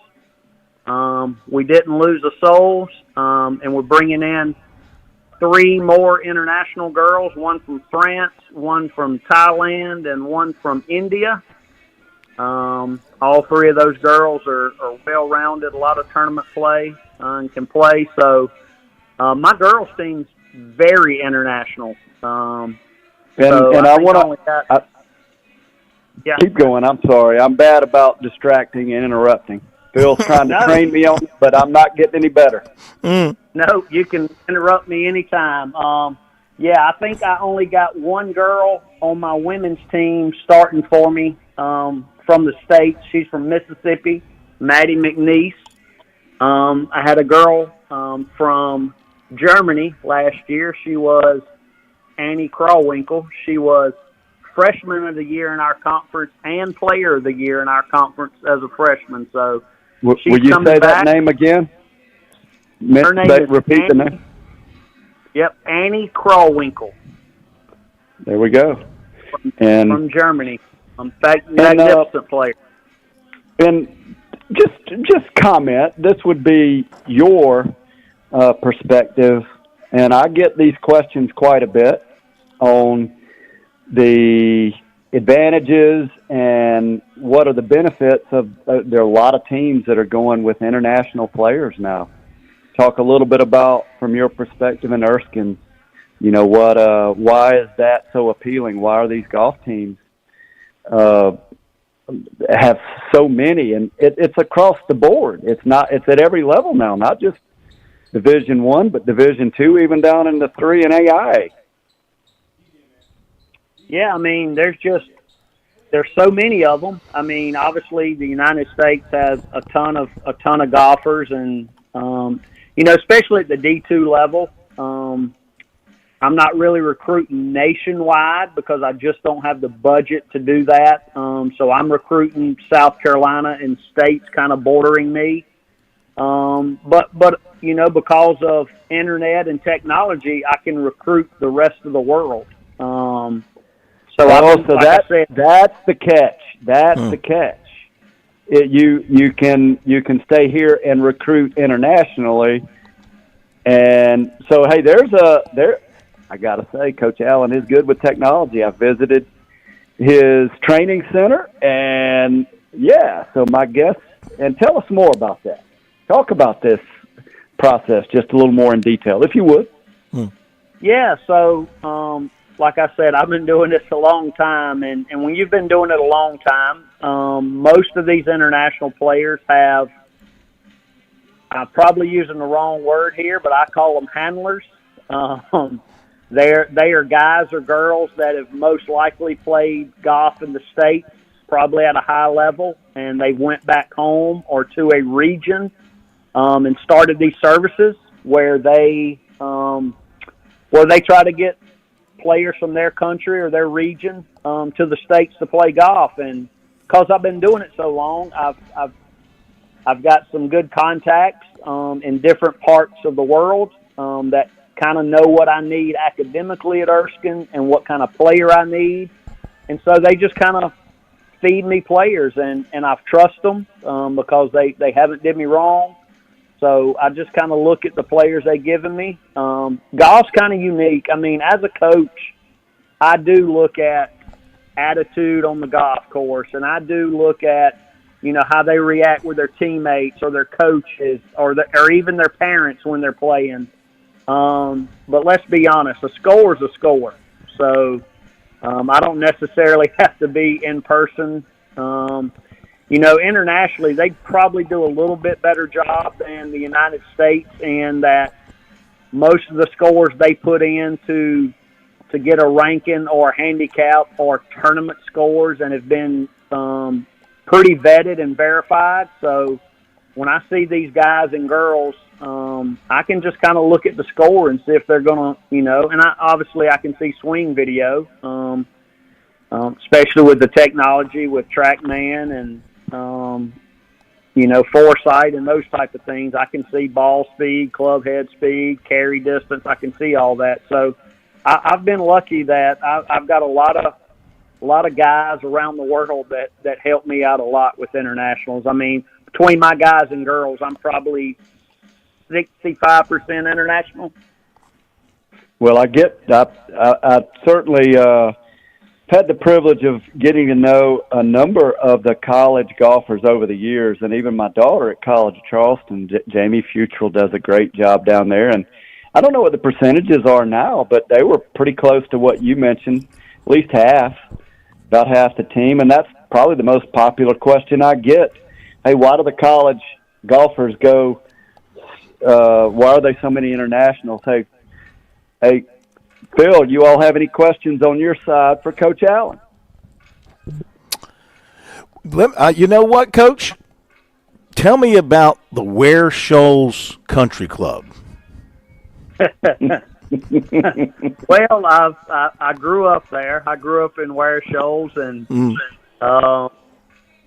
We didn't lose a soul, and we're bringing in 3 more international girls, 1 from France, 1 from Thailand, and 1 from India. All 3 of those girls are well-rounded, a lot of tournament play, and can play. So my girls' team's very international. I want to keep going. I'm sorry. I'm bad about distracting and interrupting. Phil's trying to train me on it, but I'm not getting any better. No, you can interrupt me anytime. I think I only got one girl on my women's team starting for me from the States. She's from Mississippi, Maddie McNeese. I had a girl from Germany last year. She was Annie Krawinkel. She was Freshman of the Year in our conference and Player of the Year in our conference as a freshman. So, will you say that name again? Her name is repeat Annie, the name. Yep, Annie Krawinkel. There we go. And from Germany, magnificent player. And just comment. This would be your perspective, and I get these questions quite a bit on the advantages and what are the benefits of. There are a lot of teams that are going with international players now. Talk a little bit about, from your perspective in Erskine, why is that so appealing? Why are these golf teams have so many? And it's across the board. It's at every level now, not just Division I, but Division II, even down in the 3 and AI. Yeah, I mean, there's so many of them. I mean, obviously the United States has a ton of golfers, and especially at the D2 level. I'm not really recruiting nationwide because I just don't have the budget to do that. So I'm recruiting South Carolina and states kind of bordering me. But because of internet and technology, I can recruit the rest of the world. That's the catch. That's the catch. You can stay here and recruit internationally. And so, hey, I got to say, Coach Allen is good with technology. I visited his training center, and so my guess, and tell us more about that. Talk about this process just a little more in detail, if you would. Yeah, so like I said, I've been doing this a long time, and when you've been doing it a long time, most of these international players have, I'm probably using the wrong word here, but I call them handlers. They are guys or girls that have most likely played golf in the States, probably at a high level, and they went back home or to a region and started these services where they try to get players from their country or their region to the States to play golf. And because I've been doing it so long, I've got some good contacts in different parts of the world that kind of know what I need academically at Erskine and what kind of player I need. And so they just kind of feed me players, and I trust them because they haven't did me wrong. So I just kind of look at the players they've given me. Golf's kind of unique. I mean, as a coach, I do look at attitude on the golf course, and I do look at, how they react with their teammates or their coaches or even their parents when they're playing. But let's be honest, a score is a score. So I don't necessarily have to be in person. Internationally, they probably do a little bit better job than the United States, in that most of the scores they put in to get a ranking or a handicap or tournament scores and have been pretty vetted and verified. So when I see these guys and girls, I can just kind of look at the score and see if they're going to, and I can see swing video, especially with the technology with TrackMan and, foresight and those type of things. I can see ball speed, club head speed, carry distance. I can see all that. So I've been lucky that I've got a lot of guys around the world that help me out a lot with internationals. I mean, between my guys and girls, I'm probably 65% international. Well, I certainly had the privilege of getting to know a number of the college golfers over the years, and even my daughter at College of Charleston, Jamie Futrell, does a great job down there. And I don't know what the percentages are now, but they were pretty close to what you mentioned, at least about half the team. And that's probably the most popular question I get hey, why do the college golfers go? Why are there so many internationals? Hey, Phil, you all have any questions on your side for Coach Allen? You know what, Coach? Tell me about the Ware Shoals Country Club. Well, I grew up there. I grew up in Ware Shoals, and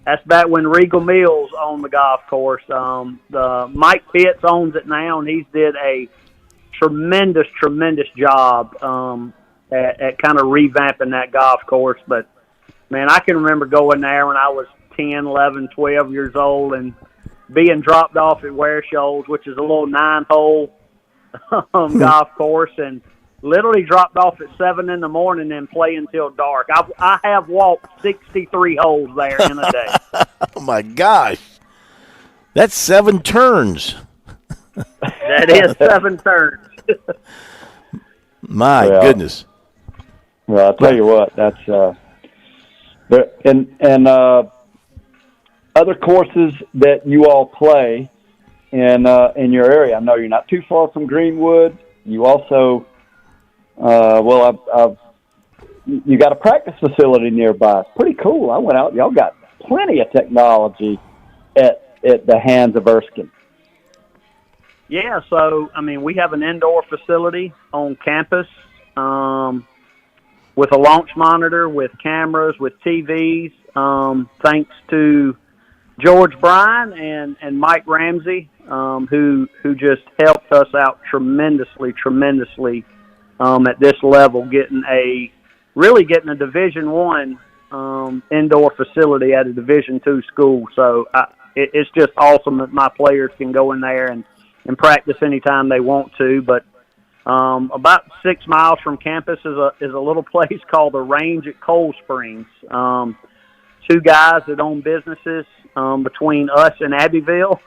that's back when Regal Mills owned the golf course. The Mike Pitts owns it now, and he's did a tremendous job at kind of revamping that golf course. But, man, I can remember going there when I was 10, 11, 12 years old and being dropped off at Ware Shoals, which is a little 9-hole golf course, and literally dropped off at 7 in the morning and play until dark. I have walked 63 holes there in a day. Oh, my gosh. That's 7 turns. That is 7 turns. My goodness. Well, I'll tell you what, that's other courses that you all play in your area. I know you're not too far from Greenwood. You also, you got a practice facility nearby. It's pretty cool. I went out. Y'all got plenty of technology at the hands of Erskine. Yeah, so, I mean, we have an indoor facility on campus with a launch monitor, with cameras, with TVs, thanks to George Bryan and Mike Ramsey, who just helped us out tremendously at this level, getting a Division I indoor facility at a Division II school. So it's just awesome that my players can go in there and practice anytime they want to. But about 6 miles from campus is a little place called the Range at Cold Springs. 2 guys that own businesses between us and Abbeville,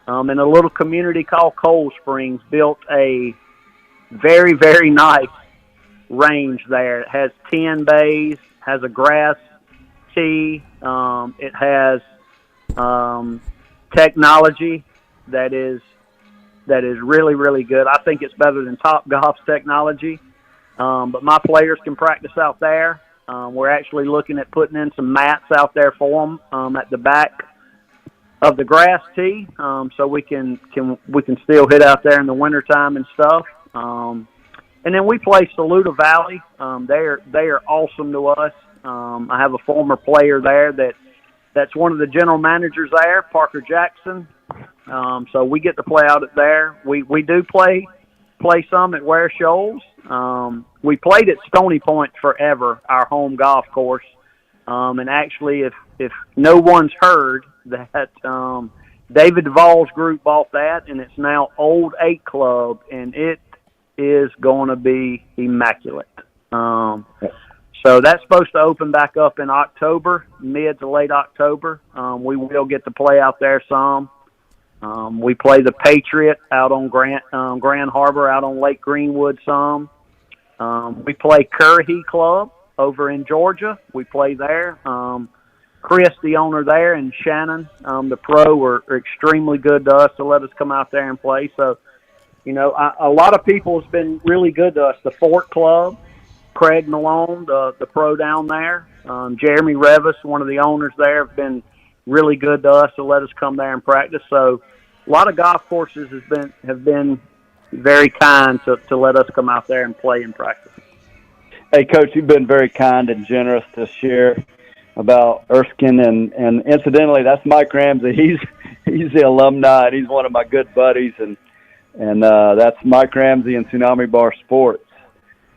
in a little community called Cold Springs, built a very, very nice range there. It has 10 bays, has a grass tee. It has technology that is really, really good. I think it's better than Top Golf's technology. But my players can practice out there. We're actually looking at putting in some mats out there for them at the back of the grass tee, so we can still hit out there in the wintertime and stuff. And then we play Saluda Valley. They are awesome to us. I have a former player there that's one of the general managers there, Parker Jackson. So we get to play out at there. We do play some at Ware Shoals. We played at Stony Point forever, our home golf course. And actually, if no one's heard that, David Duvall's group bought that, and it's now Old 8 Club, and it is going to be immaculate. So that's supposed to open back up in October, mid to late October. We will get to play out there some. We play the Patriot out on Grand Harbor, out on Lake Greenwood some. We play Currahee Club over in Georgia. We play there. Chris, the owner there, and Shannon, the pro, are extremely good to us to let us come out there and play. So, you know, a lot of people has been really good to us. The Fort Club, Craig Malone, the pro down there, Jeremy Revis, one of the owners there, have been really good to us to let us come there and practice. So a lot of golf courses have been very kind to let us come out there and play and practice. Hey, Coach, you've been very kind and generous to share about Erskine, and incidentally, that's Mike Ramsey. He's the alumni, and he's one of my good buddies, and that's Mike Ramsey and Tsunami Bar Sports.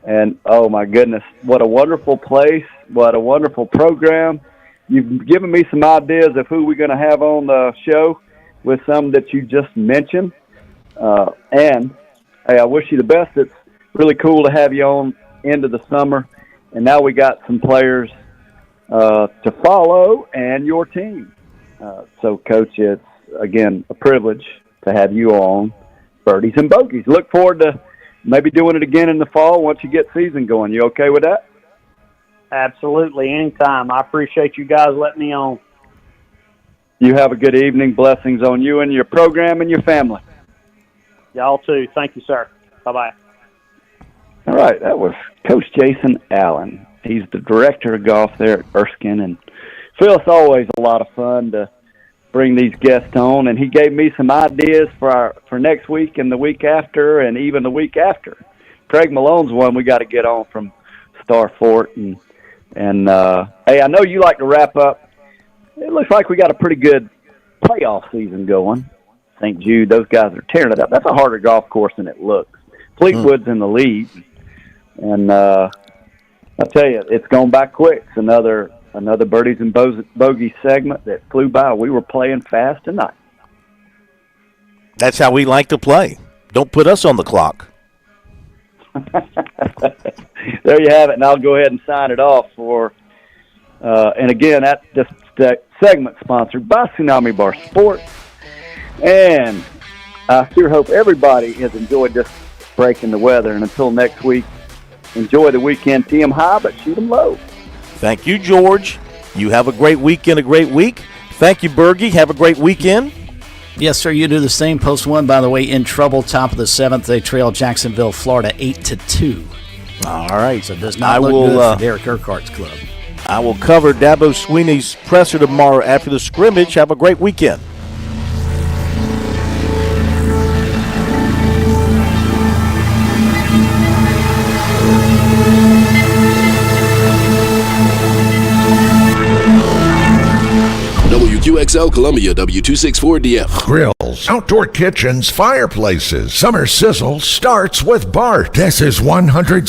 And, oh, my goodness, what a wonderful place, what a wonderful program. You've given me some ideas of who we're going to have on the show with some that you just mentioned. And, hey, I wish you the best. It's really cool to have you on into the summer. And now we got some players to follow and your team. So, Coach, it's, again, a privilege to have you on Birdies and Bogeys. Look forward to maybe doing it again in the fall once you get season going. You okay with that? Absolutely, anytime. I appreciate you guys letting me on. You have a good evening. Blessings on you and your program and your family. Y'all too. Thank you, sir. Bye-bye. All right, that was Coach Jason Allen. He's the director of golf there at Erskine, and Phil, it's always a lot of fun to bring these guests on, and he gave me some ideas for next week and the week after and even the week after. Craig Malone's one we got to get on from Star Fort, and hey, I know you like to wrap up. It looks like we got a pretty good playoff season going. St. Jude, those guys are tearing it up. That's a harder golf course than it looks. Fleetwood's in the lead, and I tell you, it's gone by quick. It's another birdies and bogeys segment that flew by. We were playing fast tonight. That's how we like to play. Don't put us on the clock. There you have it, and I'll go ahead and sign it off for. And again, this segment sponsored by Tsunami Bar Sports. And I sure hope everybody has enjoyed this break in the weather. And until next week, enjoy the weekend. Tee 'em high, but shoot 'em low. Thank you, George. You have a great weekend, a great week. Thank you, Bergie. Have a great weekend. Yes, sir. You do the same. Post 1, by the way, in trouble. Top of the 7th. They trail Jacksonville, Florida, 8-2. All right. So it does not look good for Derek Urquhart's club. I will cover Dabo Sweeney's presser tomorrow after the scrimmage. Have a great weekend. WQXL Columbia, W264DF. Grills, outdoor kitchens, fireplaces. Summer sizzle starts with Bart. This is 107.